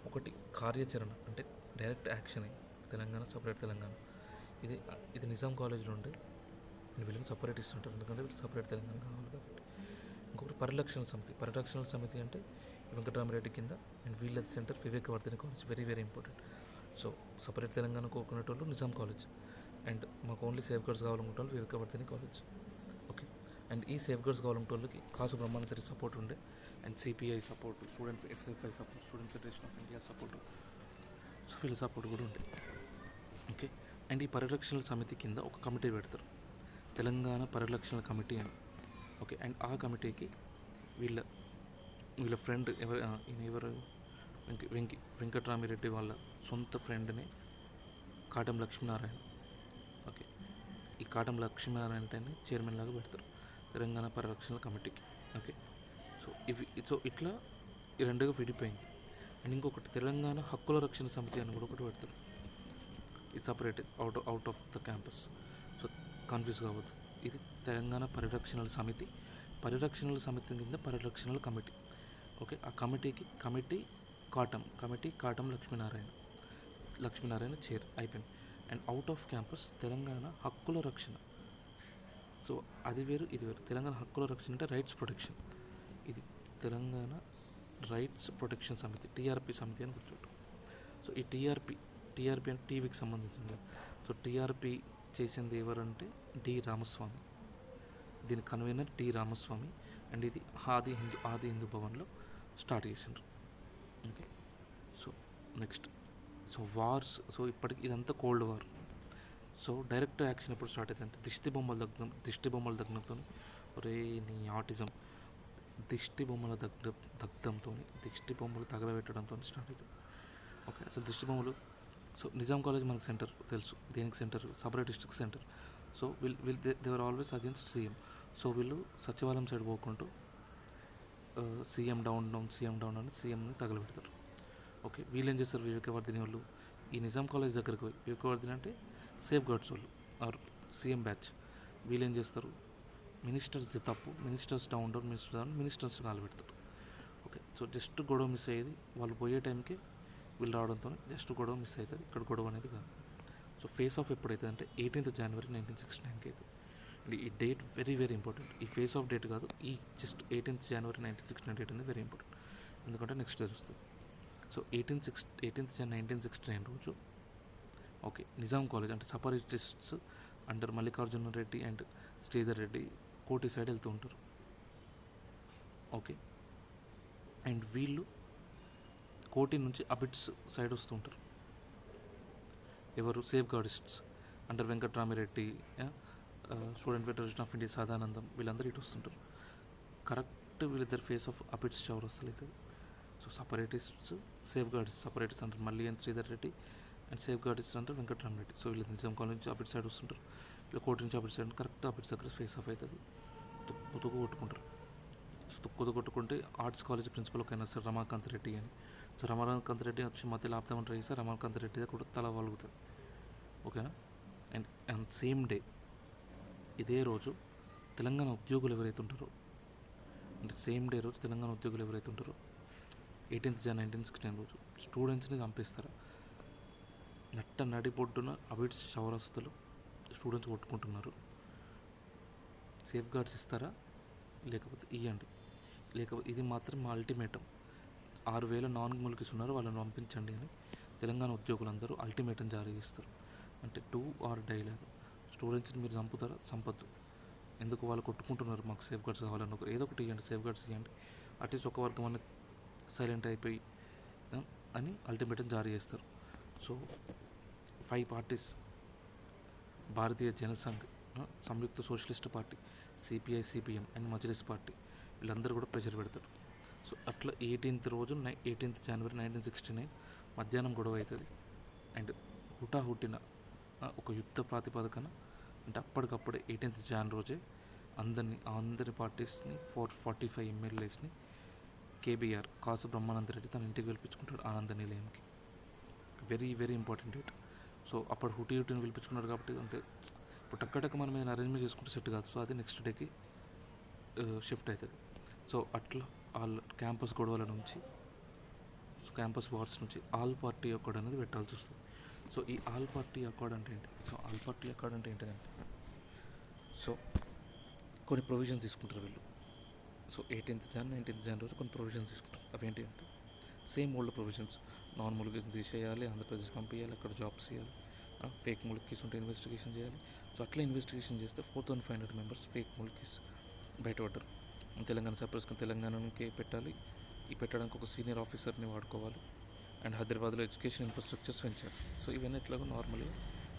Speaker 1: ఒకటి కార్యాచరణ, అంటే direct action Telangana, separate Telangana. ఇది నిజాం కాలేజీలో ఉండే వీళ్ళకి సపరేట్ ఇస్తుంటారు, ఎందుకంటే వీళ్ళకి సపరేట్ తెలంగాణ కావాలి కాబట్టి. ఇంకొకటి పరిరక్షణ సమితి అంటే వెంకటరామరెడ్డి కింద, అండ్ వీళ్ళ centre Vivekavardhini college, very very important. So separate Telangana కోరుకునేటోళ్ళు నిజాం కాలేజ్, అండ్ మాకు ఓన్లీ సేఫ్ గార్డ్స్ కావాలనుకుంటే వాళ్ళు వివేకవర్ధిని కాలేజ్. ఓకే. అండ్ ఈ సేఫ్ గార్డ్స్ కావాలంటే వాళ్ళకి కాసు బ్రహ్మానంద సపోర్ట్ ఉండే, and CPI support, student SFI support, student federation of India support, so వీళ్ళ సపోర్ట్ కూడా ఉండే. ఓకే. అండ్ ఈ పరిరక్షణల సమితి కింద ఒక కమిటీ పెడతారు, తెలంగాణ పరిరక్షణల కమిటీ అని. ఓకే. అండ్ ఆ కమిటీకి వీళ్ళ ఫ్రెండ్ ఎవరు వెంకటరామిరెడ్డి వాళ్ళ సొంత ఫ్రెండ్ని కాటం లక్ష్మీనారాయణ. ఓకే. ఈ కాటం లక్ష్మీనారాయణ చైర్మన్ లాగా పెడతారు తెలంగాణ పరిరక్షణల కమిటీకి. ఓకే. సో ఇట్లా ఈ రెండుగా విడిపోయింది. అండ్ ఇంకొకటి తెలంగాణ హక్కుల రక్షణ సమితి అని కూడా ఒకటి పెడతారు. ఇది separated out of the campus. So confuse కావద్దు. ఇది తెలంగాణ పరిరక్షణల సమితి కింద పరిరక్షణల కమిటీ. ఓకే. ఆ కమిటీ కాటం లక్ష్మీనారాయణ చైర్ అయిపోయింది. And out off campus Telangana హక్కుల రక్షణ. సో అది వేరు, ఇది వేరు. తెలంగాణ హక్కుల రక్షణ అంటే రైట్స్ ప్రొటెక్షన్. ఇది తెలంగాణ రైట్స్ ప్రొటెక్షన్ సమితి, టీఆర్పీ సమితి అని గుర్తుపెట్టు. సో ఈ టీఆర్పీ అంటే టీవీకి సంబంధించింది. సో టీఆర్పీ చేసింది ఎవరంటే డి రామస్వామి, దీని కన్వీనర్ డి రామస్వామి. అండ్ ఇది ఆది హిందూ భవన్లో స్టార్ట్ చేసిండ్రు. Okay. So next, so wars, so ఇప్పటికి ఇదంతా cold war. So direct action ఎప్పుడు స్టార్ట్ అవుతుందంటే దిష్టి బొమ్మల దగ్నంతో, ఒరే నీ ఆటిజం, దగ్ధంతో, దిష్టి బొమ్మలు తగలబెట్టడంతో స్టార్ట్ అవుతుంది. ఓకే. అసలు దిష్టి బొమ్మలు, సో నిజాం కాలేజ్ మనకు సెంటర్ తెలుసు, దేనికి సెంటర్, సపరేటిస్ట్కి సెంటర్. సో దేవర్ ఆల్వేస్ అగేన్స్ట్ సీఎం. సో వీళ్ళు సచివాలయం సైడ్ పోకుంటూ సీఎం డౌన్ అని సీఎంని తగలబెడతారు. ఓకే. వీళ్ళు ఏం చేస్తారు, వివేకవర్ధిని వాళ్ళు ఈ నిజాం కాలేజ్ దగ్గరికి పోయి, వివేకవర్ధిని అంటే సేఫ్ గార్డ్స్ వాళ్ళు ఆర్ సీఎం బ్యాచ్, వీళ్ళు ఏం చేస్తారు, మినిస్టర్స్ది తప్పు, మినిస్టర్స్ మినిస్టర్స్ కాలబెడతారు. ఓకే. సో జస్ట్ గొడవ మిస్ అయ్యేది, వాళ్ళు పోయే టైంకి వీళ్ళు రావడంతో జస్ట్ గొడవ మిస్ అవుతుంది. ఇక్కడ గొడవ అనేది కాదు. సో ఫేస్ ఆఫ్ ఎప్పుడైతుంది అంటే 18th January 1969కి అవుతుంది. అండ్ ఈ డేట్ వెరీ వెరీ ఇంపార్టెంట్. ఈ ఫేస్ ఆఫ్ డేట్ కాదు, ఈ జస్ట్ 18th January 1969 డేట్ అనేది వెరీ ఇంపార్టెంట్. ఎందుకంటే నెక్స్ట్ తెలుస్తుంది. సో 18th January 1969 రోజు, ఓకే, నిజాం కాలేజ్ అంటే సపరేటిస్ట్స్ అండర్ మల్లికార్జున రెడ్డి అండ్ శ్రీధర్ రెడ్డి కోటి సైడ్ వెళ్తూ ఉంటారు. ఓకే. అండ్ వీళ్ళు కోటి నుంచి అబిడ్స్ సైడ్ వస్తూ ఉంటారు. ఎవరు, safeguardists under Venkatrami Reddy, student federation of India Sadanandam, వీళ్ళందరూ ఇటు వస్తుంటారు. కరెక్ట్ వీళ్ళిద్దరు ఫేస్ ఆఫ్ అబిడ్స్ చౌరస్తాలు అవుతుంది. So separatists, safeguardist, separatist అంటారు మళ్ళీ and Sridhar Reddy, and safeguardist అంటారు వెంకట్రామిరెడ్డి. సో వీళ్ళు నిజాం కాలేజ్ నుంచి అబిడ్ సైడ్ వస్తుంటారు, వీళ్ళు కోటి నుంచి అబిడ్ సైడ్ కరెక్ట్ అబిడ్స్ దగ్గర ఫేస్ ఆఫ్ అవుతుంది. తుక్కు కొట్టుకుంటారు. సో తుక్కు కొట్టుకుంటే ఆర్ట్స్ కాలేజ్ ప్రిన్సిపల్ ఒక అయినా సార్ రమాకాంత్ రెడ్డి అని. సో రమాకాంత్ రెడ్డి వచ్చి మధ్యలో ఆపుదామని ట్రై చేస్తే రమాకాంత్ రెడ్డి కూడా తల వలుగుతుంది. ఓకేనా. అండ్ సేమ్ డే, ఇదే రోజు తెలంగాణ ఉద్యోగులు ఎవరైతే ఉంటారో, అంటే సేమ్ డే రోజు తెలంగాణ ఉద్యోగులు ఎవరైతే ఉంటారో 18th January 1969 రోజు స్టూడెంట్స్ని చంపేస్తారు. నడిబొడ్డున అబిడ్స్ చౌరస్తులు స్టూడెంట్స్ కొట్టుకుంటున్నారు. సేఫ్ గార్డ్స్ ఇస్తారా, లేకపోతే ఇవ్వండి, లేకపోతే ఇది మాత్రం మా అల్టిమేటం, 6,000 నాన్ ములికిస్ ఉన్నారు, వాళ్ళని పంపించండి అని తెలంగాణ ఉద్యోగులందరూ అల్టిమేటం జారీ చేస్తారు. అంటే డూ ఆర్ డై లాగా. స్టూడెంట్స్ని మీరు చంపుతారా, చంపద్దు, ఎందుకు వాళ్ళు కొట్టుకుంటున్నారు, మాకు సేఫ్ గార్డ్స్ కావాలని ఒకరు ఏదో ఒకటి ఇవ్వండి, సేఫ్ గార్డ్స్ ఇవ్వండి, అట్లీస్ట్ ఒక వర్గం అన్న సైలెంట్ అయిపోయి అని అల్టిమేటం జారీ చేస్తారు. So 5 parties, Bharatiya Jan Sangh, Samyukta socialist party, CPI, CPM and Majlis party, వీళ్ళందరూ కూడా ప్రెషర్ పెడతారు. సో అట్లా 18th January 1969 మధ్యాహ్నం గొడవ అవుతుంది. అండ్ హుటాహుట్టిన ఒక యుద్ధ ప్రాతిపదికన, అంటే అప్పటికప్పుడే 18th January రోజే అందరి పార్టీస్ని 445 MLAsని కేబీఆర్, కాసు బ్రహ్మానంద రెడ్డి తన ఇంటికి పిలిపించుకుంటాడు ఆనంద నిలయంకి. Very very important date. So అప్పుడు హుటిని పిలిపించుకున్నారు కాబట్టి అంతే, ఇప్పుడు టక్కటక్క మనం ఏదైనా అరేంజ్మెంట్ చేసుకుంటే సెట్ కాదు. సో అది నెక్స్ట్ డేకి షిఫ్ట్ అవుతుంది. సో అట్లా వాళ్ళ క్యాంపస్ గొడవల నుంచి, క్యాంపస్ వార్స్ నుంచి ఆల్ పార్టీ అకార్డ్ అనేది పెట్టాల్సి వస్తుంది. సో ఈ ఆల్ పార్టీ అకార్డ్ అంటే ఏంటి, సో ఆల్ పార్టీ అకార్డ్ అంటే ఏంటిదంటే, సో కొన్ని ప్రొవిజన్స్ తీసుకుంటారు వీళ్ళు. So 18th January 19th January రోజు కొన్ని ప్రొవిజన్స్ తీసుకుంటారు. అవి ఏంటి అంటే, సేమ్ ఓల్డ్ ప్రొవిజన్స్, నాన్ ములికీస్ తీసేయాలి, ఆంధ్రప్రదేశ్ పంపించాలి, అక్కడ జాబ్స్ చేయాలి, ఫేక్ ములికీస్ ఉంటే ఇన్వెస్టిగేషన్ చేయాలి. సో అట్లా ఇన్వెస్టిగేషన్ చేస్తే 4,500 మెంబర్స్ ఫేక్ ములికీస్ బయటపడ్డారు. తెలంగాణ సపరేట్స్కి తెలంగాణకి పెట్టాలి, ఈ పెట్టడానికి ఒక సీనియర్ ఆఫీసర్ని వాడుకోవాలి, అండ్ హైదరాబాద్లో ఎడ్యుకేషన్ ఇన్ఫ్రాస్ట్రక్చర్స్ పెంచాలి. సో ఇవన్నీ ఎట్లాగో నార్మల్గా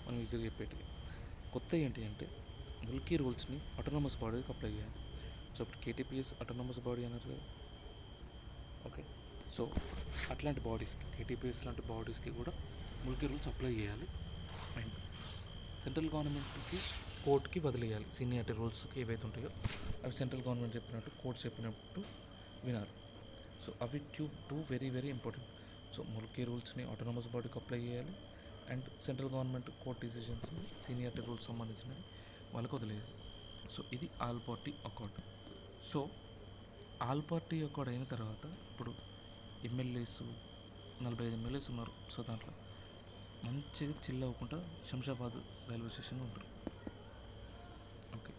Speaker 1: మనం ఈజీగా చెప్పేటివి. కొత్త ఏంటి అంటే, ముల్కీ రూల్స్ని ఆటోనమస్ బాడీకి అప్లై చేయాలి. సో ఇప్పుడు కేటీపీఎస్ ఆటోనమస్ బాడీ అన్నారు కదా. ఓకే. సో అట్లాంటి బాడీస్కి, కేటీపీఎస్ లాంటి బాడీస్కి కూడా ముల్కీ రూల్స్ అప్లై చేయాలి. అండ్ సెంట్రల్ గవర్నమెంట్కి, కోర్టుకి వదిలేయాలి. సీనియారిటీ రూల్స్కి ఏవైతే ఉంటాయో అవి సెంట్రల్ గవర్నమెంట్ చెప్పినట్టు, కోర్టు చెప్పినట్టు వినాలి. సో అవి two very very important. So Mulki రూల్స్ని ఆటోనమస్ బాడీకి అప్లై చేయాలి, అండ్ సెంట్రల్ గవర్నమెంట్ కోర్ట్ డిసిషన్స్ని, సీనియారిటీ రూల్స్ సంబంధించినవి వాళ్ళకి వదిలేయాలి. సో ఇది all party accord. So all party accord అయిన తర్వాత ఇప్పుడు ఎమ్మెల్యేస్ 45 MLAs ఉన్నారు. సో దాంట్లో మంచిగా చిల్ అవ్వకుండా శంషాబాద్ రైల్వే స్టేషన్లో ఉంటారు. Okay.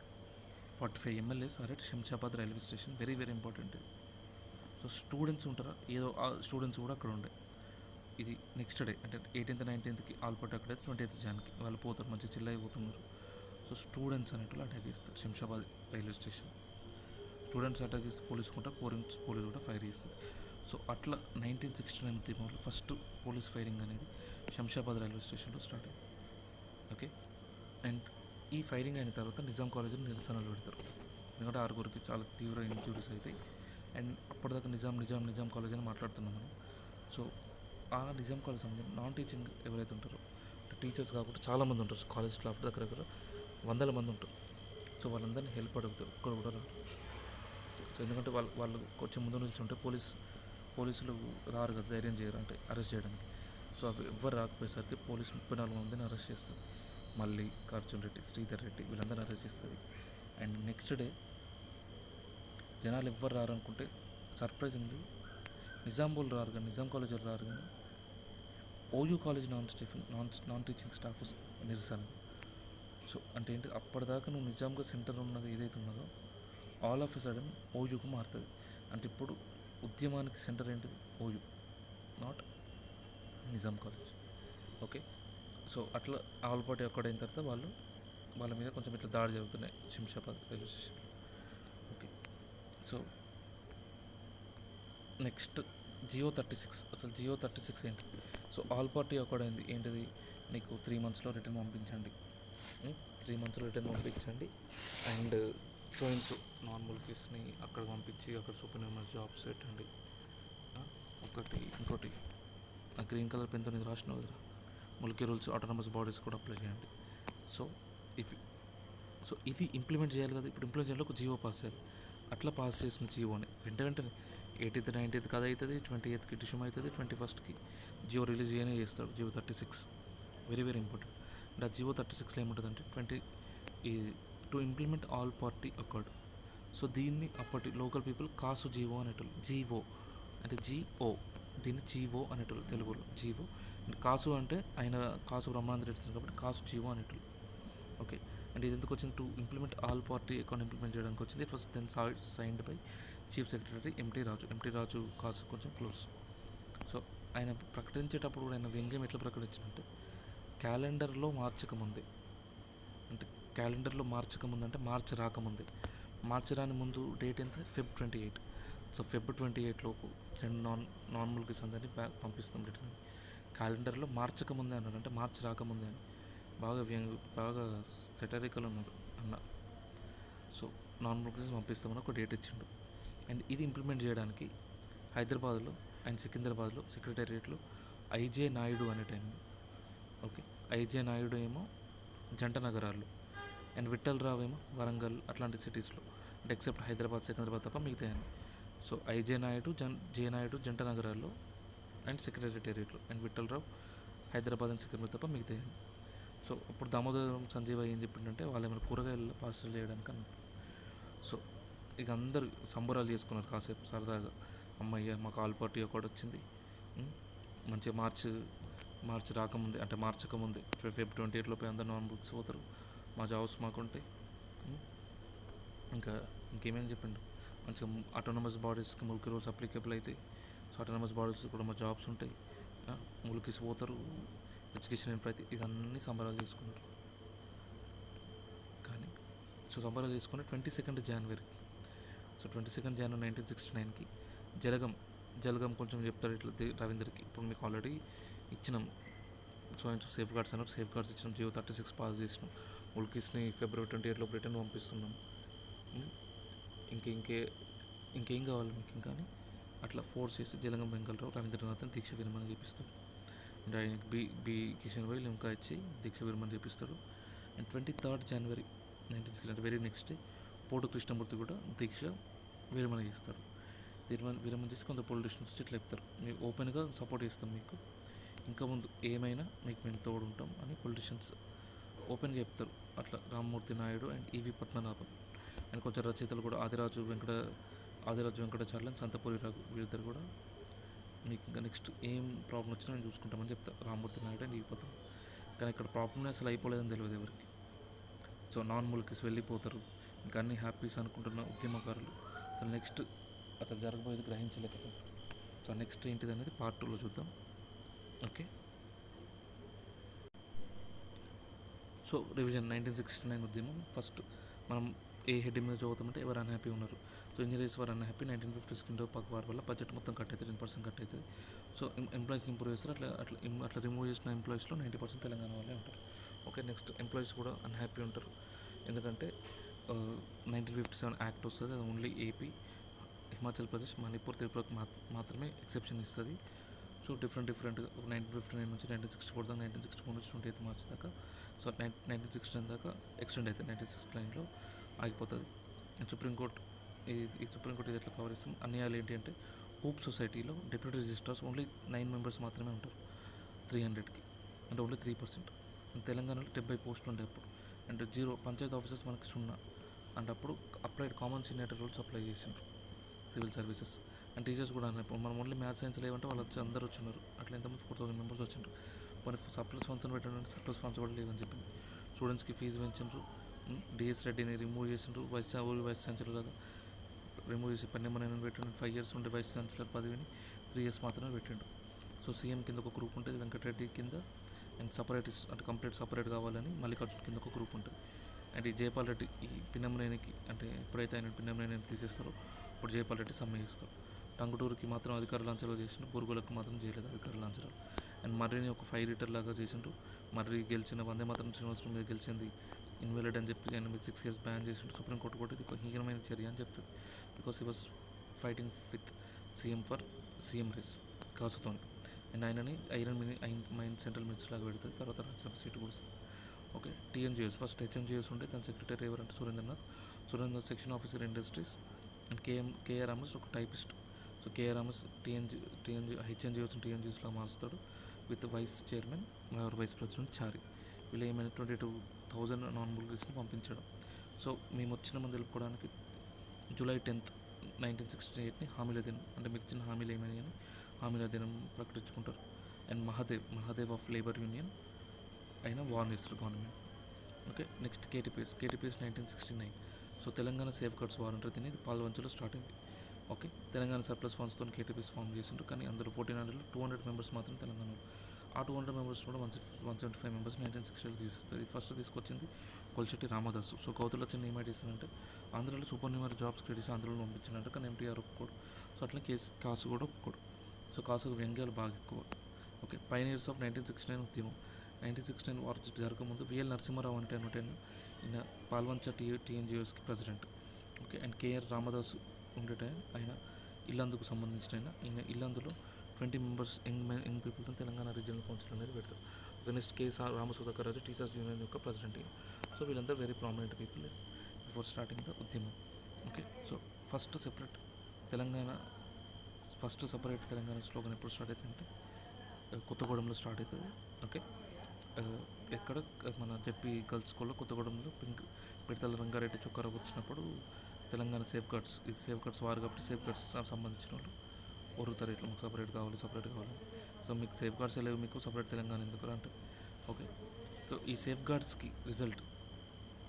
Speaker 1: 45 MLAs are at Shamshabad railway station. Very very important. So students ఉంటారా, ఏదో స్టూడెంట్స్ కూడా అక్కడ ఉండే. ఇది నెక్స్ట్ డే అంటే 18th 19th ఆల్ పార్టీ అక్కడ అయితే 20th January వాళ్ళు పోతారు, మంచిగా చిల్ అయిపోతున్నారు. సో స్టూడెంట్స్ అనేట్లు అటాక్ చేస్తారు Shamshabad railway station. Students attack చేస్తే పోలీసు కూడా ఫైర్ చేస్తారు. సో అట్లా 1969 ఉద్యమంలో ఫస్ట్ పోలీస్ ఫైరింగ్ అనేది శంషాబాద్ రైల్వే స్టేషన్లో స్టార్ట్ అయింది. ఓకే. అండ్ ఈ ఫైరింగ్ అయిన తర్వాత నిజాం కాలేజీలో నిరసనలు పెడతారు. ఎందుకంటే ఆరుగురికి చాలా తీవ్ర ఇంజూరీస్ అవుతాయి. అండ్ అప్పటిదాకా నిజాం కాలేజ్ అని మాట్లాడుతున్నాం మనం. సో ఆ నిజాం కాలేజ్ నాన్ టీచింగ్ ఎవరైతే ఉంటారో టీచర్స్ కాకుండా చాలామంది ఉంటారు, కాలేజ్ స్టాఫ్ దగ్గర 100 మంది ఉంటారు. సో వాళ్ళందరినీ హెల్ప్ అడుగుతారు, ఒక్కరు కూడా రారు. సో ఎందుకంటే వాళ్ళు కొంచెం ముందు నుంచి ఉంటే పోలీసులు రారు కదా, ధైర్యం చేయరు అంటే అరెస్ట్ చేయడానికి. సో అవి ఎవ్వరు రాకపోయేసరికి పోలీసు 34 మందిని అరెస్ట్ చేస్తారు. మళ్ళీ కార్జున్ రెడ్డి, శ్రీధర్ రెడ్డి వీళ్ళందరినీ అరెస్ట్ చేస్తుంది. అండ్ నెక్స్ట్ డే జనాలు ఎవ్వరు రారు అనుకుంటే సర్ప్రైజింగ్లీ నిజాం కాలేజ్ వాళ్ళు రారు కానీ OU college non teaching staff నిరసన. సో అంటే ఏంటి, అప్పటిదాకా నువ్వు నిజాంగా సెంటర్ ఉన్నది ఏదైతే ఉన్నదో ఆల్ ఆఫ్ ఎ సడన్ ఓయూకు మారుతుంది. అంటే ఇప్పుడు ఉద్యమానికి సెంటర్ ఏంటిది OU, not Nizam college. Okay. So అట్లా ఆల్ పార్టీ అక్కడ అయిన తర్వాత వాళ్ళ మీద కొంచెం ఇట్లా దాడి జరుగుతున్నాయి Shamshabad railway station. Okay. So next GO 36. అసలు జియో 36 ఏంటి? సో ఆల్ పార్టీ అక్కడ అయింది ఏంటిది, నీకు 3 monthsలో రిటర్న్ పంపించండి, 3 monthsలో రిటర్న్ పంపించండి. అండ్ సో నార్మల్ కేసుని అక్కడ పంపించి అక్కడ సూపర్ న్యూమర్ జాబ్స్ పెట్టండి. ఇంకోటి ఆ గ్రీన్ కలర్ పెన్తో నేను రాసిన వదిరా, ముల్కీ రూల్స్ ఆటోనమస్ బాడీస్ కూడా అప్లై చేయండి. సో ఇది ఇంప్లిమెంట్ చేయాలి కదా, ఇప్పుడు ఇంప్లిమెంట్ చేయాలి, ఒక జియో పాస్ చేయాలి. అట్లా పాస్ చేసిన జియోని వెంటనే 18th 19th కథ అవుతుంది, 28th డిష్యూమ్ అవుతుంది, 21st జియో రిలీజ్ చేయనే చేస్తాడు. GO 36 very very important. And ఆ జియో 36లో ఏముంటుందంటే to implement all party accord. So దీన్ని అప్పటి లోకల్ పీపుల్ కాసు జీవో అనేటోళ్ళు. జీవో అంటే జిఓ, దీన్ని జీవో అనేటోళ్ళు తెలుగులో జీవో. అండ్ కాసు అంటే ఆయన కాసు బ్రహ్మానంద రెడ్డి కాబట్టి కాసు జీవో అనేటోళ్ళు. ఓకే. అండ్ ఇది ఎందుకు వచ్చింది, to implement all party account implement చేయడానికి వచ్చింది. It was then signed by chief secretary MT Raju Kasu కొంచెం క్లోజ్. సో ఆయన ప్రకటించేటప్పుడు కూడా ఆయన వ్యంగ్యం ఎట్లా ప్రకటించినంటే క్యాలెండర్లో మార్చకముందే, అంటే క్యాలెండర్లో మార్చకముందు అంటే మార్చి రాకముందే, మార్చి రాని ముందు డేట్ ఎంత, Feb 28. సో Feb 28 లోపు నార్మల్కి అందరినీ పంపిస్తాం రిటర్న్. క్యాలెండర్లో మార్చకముందే అన్నాడు, అంటే మార్చి రాకముందే అని బాగా సెటరికల్ ఉన్నాడు అన్న. సో నార్మల్కి పంపిస్తామని ఒక డేట్ ఇచ్చిండు. అండ్ ఇది ఇంప్లిమెంట్ చేయడానికి హైదరాబాద్లో అండ్ సికింద్రాబాద్లో సెక్రటేరియట్లో ఐజే నాయుడు అనే టైం. ఓకే. ఐజే నాయుడు ఏమో జంట నగరాల్లో, అండ్ విఠల్ రావు ఏమో వరంగల్ అట్లాంటి సిటీస్లో, అంటే ఎక్సెప్ట్ హైదరాబాద్ సికింద్రాబాద్ తప్ప మిగతా. So IJ Naidu J Naidu జంట నగరాల్లో అండ్ సెక్రటేరియట్లో, అండ్ విఠల్ రావు హైదరాబాద్ అండ్ సికింద్రాబాద్ తప్ప మిగతా. సో ఇప్పుడు దామోదరం సంజీవ ఏం చెప్పిండంటే వాళ్ళు ఏమైనా కూరగాయలు పార్సల్ చేయడానికి అన్నారు. సో ఇక అందరు సంబరాలు చేసుకున్నారు కాసేపు సరదాగా, అమ్మయ్య మాకు ఆల్ పార్టీ ఒకటి వచ్చింది, మంచిగా మార్చి రాకముందే అంటే మార్చకముందే Feb 28 లోపే అందరు నాన్ బుక్స్ పోతారు, మా జాబ్స్ మాకుంటాయి. ఇంకేమేమి చెప్పిండు, మంచిగా ఆటోనమస్ బాడీస్కి ముల్కీ రూల్స్ అప్లికేబుల్ అవుతాయి. సో ఆటోనమస్ బాడీస్ కూడా మా జాబ్స్ ఉంటాయి, ముల్కీస్ పోతారు, ఎడ్యుకేషన్ ఎంప్లాయ్, ఇవన్నీ సంబరాలు చేసుకున్నారు. కానీ సో సంబరాలు చేసుకుని 22 జనవరికి, సో 22 జనవరి 1969కి జలగం కొంచెం చెప్తాడు ఇట్లా రవీందర్కి, ఇప్పుడు మీకు ఆల్రెడీ ఇచ్చినాం సో సేఫ్ గార్డ్స్ అన్నారు, సేఫ్ గార్డ్స్ ఇచ్చినాం, జియో 36 పాస్ చేసినాం, ముల్కీస్ని February 28 లోపు రిటర్న్ పంపిస్తున్నాం, ఇంకేం కావాలి మీకు ఇంకా అని అట్లా ఫోర్స్ చేసి జలగం వెంకటరావు రవీంద్రనాథ్ని దీక్ష విరమణ చేపిస్తాడు. అండ్ ఆయనకి బి కిషన్ వైల్ ఇంకా ఇచ్చి దీక్ష విరమణ చేపిస్తాడు. అండ్ 23 జనవరి 1960 అంటే వెరీ నెక్స్ట్ డే పోటు కృష్ణమూర్తి కూడా దీక్ష విరమణ చేస్తారు. విరమణ చేసి కొంత పొలిటీషియన్స్ వచ్చి ఇట్లా చెప్తారు, మేము ఓపెన్గా సపోర్ట్ చేస్తాం మీకు, ఇంకా ముందు ఏమైనా మీకు మేము తోడు ఉంటాం అని పొలిటీషియన్స్ ఓపెన్గా చెప్తారు. అట్లా Rammurthy Naidu and EV Padmanabham and కొంచెం రచయితలు కూడా ఆదిరాజు వెంకటాచార్య అండ్ సంతపూరి రాఘు వీరిద్దరు కూడా మీకు ఇంకా నెక్స్ట్ ఏం ప్రాబ్లం వచ్చినా మేము చూసుకుంటామని చెప్తారు, రామ్మూర్తి నాయుడు అండ్ ఈవి పద్మనాభం. కానీ ఇక్కడ ప్రాబ్లమ్ అసలు అయిపోలేదని తెలియదు ఎవరికి. సో నాన్ ముల్కీస్ వెళ్ళిపోతారు, ఇంకా అన్ని హ్యాపీస్ అనుకుంటున్న ఉద్యమకారులు అసలు జరగబోయేది గ్రహించలేకపోతారు. సో నెక్స్ట్ ఏంటిది అనేది పార్ట్ 2లో చూద్దాం. ఓకే. సో రివిజన్ 1969 ఉద్యమం ఫస్ట్ మనం ఏ హెడ్ మీద చదువుతామంటే ఎవరు అన్హ్యాపీ ఉన్నారు. సో ఇంజనీర్స్ వర్ అన్హ్యాపీ 1950 కింద పాక్ వార్ వల్ల బడ్జెట్ మొత్తం కట్ అవుతుంది, 10% కట్ అవుతుంది. సో ఎంప్లాయీస్కి ఇంప్రూవ్ చేస్తారు. అట్లా రిమూవ్ చేసిన ఎంప్లాయీస్లో 90% తెలంగాణ వాళ్ళే ఉంటారు. ఓకే, నెక్స్ట్ ఎంప్లాయీస్ కూడా అన్హ్యాపీ ఉంటారు. ఎందుకంటే 1957 యాక్ట్ వస్తుంది, అది ఓన్లీ ఏపీ, హిమాచల్ ప్రదేశ్, మణిపూర్, త్రిపురకు మాత్రమే ఎక్సెప్షన్ ఇస్తుంది. సో డిఫరెంట్ 1959 నుంచి 1964 దాకా, 1964 నుంచి 28 మార్చ్ దాకా, సో 1969 దాకా ఎక్స్టెండ్ అవుతుంది. 1969లో ఆగిపోతుంది. సుప్రీంకోర్టు ఈ సుప్రీంకోర్టు ఇది ఎట్లా కవర్ చేస్తాం. అన్యాయాలు ఏంటి అంటే, పోప్ సొసైటీలో డిప్యూటీ రిజిస్ట్రార్స్ ఓన్లీ 9 మెంబర్స్ మాత్రమే ఉంటారు 300కి, అంటే ఓన్లీ 3%. తెలంగాణలో 70 పోస్టులు ఉండే అప్పుడు, అంటే 0 పంచాయతీ ఆఫీసర్స్ మనకి 0. అంటే అప్పుడు applied common senior rules apply చేసిండ్రు సివిల్ సర్వీసెస్. అండ్ టీచర్స్ కూడా అన్నప్పుడు మనం ఓన్లీ మ్యాథ్స్ సైన్స్ లేవంటే వాళ్ళు వచ్చి అందరూ వచ్చినారు. అట్లా ఎంతమంది 4000 మెంబర్స్ వచ్చిండ్రు. మరి సర్ప్లస్ ఫండ్స్ పెట్టండి, సర్ప్లస్ ఫండ్స్ కూడా లేవని చెప్పింది. స్టూడెంట్స్కి ఫీజు పెంచిండ్రు. డిఎస్ రెడ్డిని రిమూవ్ చేసిండ్రు, వైస్ ఛాన్సలర్ లాగా రిమూవ్ చేసి పెన్నెమ్మని పెట్టిండు. 5 years ఉండే వైస్ ఛాన్సలర్ పదవిని 3 years మాత్రమే పెట్టిండు. సో సీఎం కింద ఒక గ్రూప్ ఉంటుంది, వెంకటరెడ్డి కింద, అండ్ సపరేటిస్ట్ అంటే కంప్లీట్ సపరేట్ కావాలని మల్లికార్జున కింద ఒక గ్రూప్ ఉంటుంది. అండ్ ఈ జయపాల్ రెడ్డి ఈ పిన్నమనేనికి, అంటే ఎప్పుడైతే ఆయన పిన్నమనేని తీసేస్తారో అప్పుడు జయపాల్ రెడ్డి సమ్మె చేస్తాడు. టంగుటూరుకి మాత్రం అధికార లాంఛనాలు చేసిండు, బురుగులకు మాత్రం చేయలేదు అధికార లాంఛనాలు. అండ్ మర్రిని ఒక 5 లీటర్ లాగా చేసిండు. మర్రి గెలిచిన వందే మాత్రం శ్రీనివాసరావు మీద గెలిచింది ఇన్వాలిడ్ అని చెప్పి ఆయన మీద 6 years బ్యాన్ చేసిండు సుప్రీంకోర్టు. కూడా ఇది ఒక హీనమైన చర్య అని చెప్తుంది. Because he was fighting with CM for CM race కాసుతోని. అండ్ ఆయనని ఐరన్ మైన్ సెంట్రల్ మినిస్టర్ లాగా పెడుతుంది. తర్వాత రాజ్యసభ సీటు కూడా వస్తుంది. ఓకే, టీఎన్జిఎస్ ఫస్ట్ హెచ్ఎంజిఎస్ ఉండే, దాని సెక్రటరీ ఎవరంటే Surendranath section officer industries. And KR Ramas ఒక typist. So KR Ramas HNGS టీఎన్జిఎస్లో మారుస్తాడు with vice chairman vice president Chari. వీళ్ళు ఏమైనా 22,000 నాన్ బుల్గర్స్ని పంపించడం. సో మేము వచ్చిన మంది తెలుపుకోవడానికి July 10th, 1968ని హామీల దినం, అంటే మీకు ఇచ్చిన హామీలు ఏమైనా కానీ హామీల దినం ప్రకటించుకుంటారు. And Mahadev of labour union అయిన వార్నిస్తారు government. Okay, next KTPS 1969. So Telangana safeguards war ఉంటుంది. దీన్ని పాల్వంచలో స్టార్ట్ అయింది. ఓకే, తెలంగాణ సర్ప్లస్ ఫండ్స్తో కేటీపీఎస్ ఫామ్ చేసిండ్రు. కానీ అందులో 1400లో 200 మెంబర్స్ మాత్రం తెలంగాణలో. ఆ 200 మెంబర్స్ కూడా 175 మెంబర్స్ 1960లో తీసిస్తారు. ఇది ఫస్ట్ తీసుకొచ్చింది కొల్చెట్టి రామదాసు. సో కౌతులు వచ్చి ఏమైనా చేసిందంటే ఆంధ్రాలో సూపర్ న్యూమర్ జాబ్స్ క్రియేట్ చేసి ఆంధ్రలో పంపించినట్టు, కానీ ఎంటీఆర్ ఒప్పుకోడు. సో అట్లా కాసు కూడా ఒప్పుకోడు. సో కాసుకు వ్యంగ్యాలు బాగా ఎక్కువ. ఓకే, పైనీర్స్ ఆఫ్ 1969 ఉద్యమం. 1969 వార్ జరగకముందు విఎల్ నరసింహారావు అంటే ఈయన పాల్వంచ టీఎన్జిఓస్కి president. Okay, and KR Ramadasu ఉండేట ఆయన ఇల్లందుకు సంబంధించిన ఈయన ఇల్లందులో 20 మెంబర్స్ యంగ్ పీపుల్తో తెలంగాణ రీజనల్ కౌన్సిల్ అనేది పెడతారు. Next KSR Ramasudhakar Raju teachers union యొక్క ప్రెసిడెంట్. సో వీళ్ళందరూ very prominent people before starting the ఉద్యమం. Okay, so first separate Telangana slogan ఎప్పుడు స్టార్ట్ అవుతుందంటే కొత్తగూడెంలో స్టార్ట్ అవుతుంది. ఓకే, ఎక్కడ మన జెడ్పీ గర్ల్స్ స్కూల్లో కొత్తగూడెంలో పిడతల రంగారెడ్డి చొక్కారావు వచ్చినప్పుడు తెలంగాణ సేఫ్ గార్డ్స్ వారు కాబట్టి సేఫ్ గార్డ్స్ సంబంధించిన వాళ్ళు ఒరుగుతారు, ఇట్లా మాకు సపరేట్ కావాలి. సో మీకు సేఫ్ గార్డ్స్ లేవు, మీకు సపరేట్ తెలంగాణ ఎందుకు అంటే. ఓకే, సో ఈ సేఫ్ గార్డ్స్కి result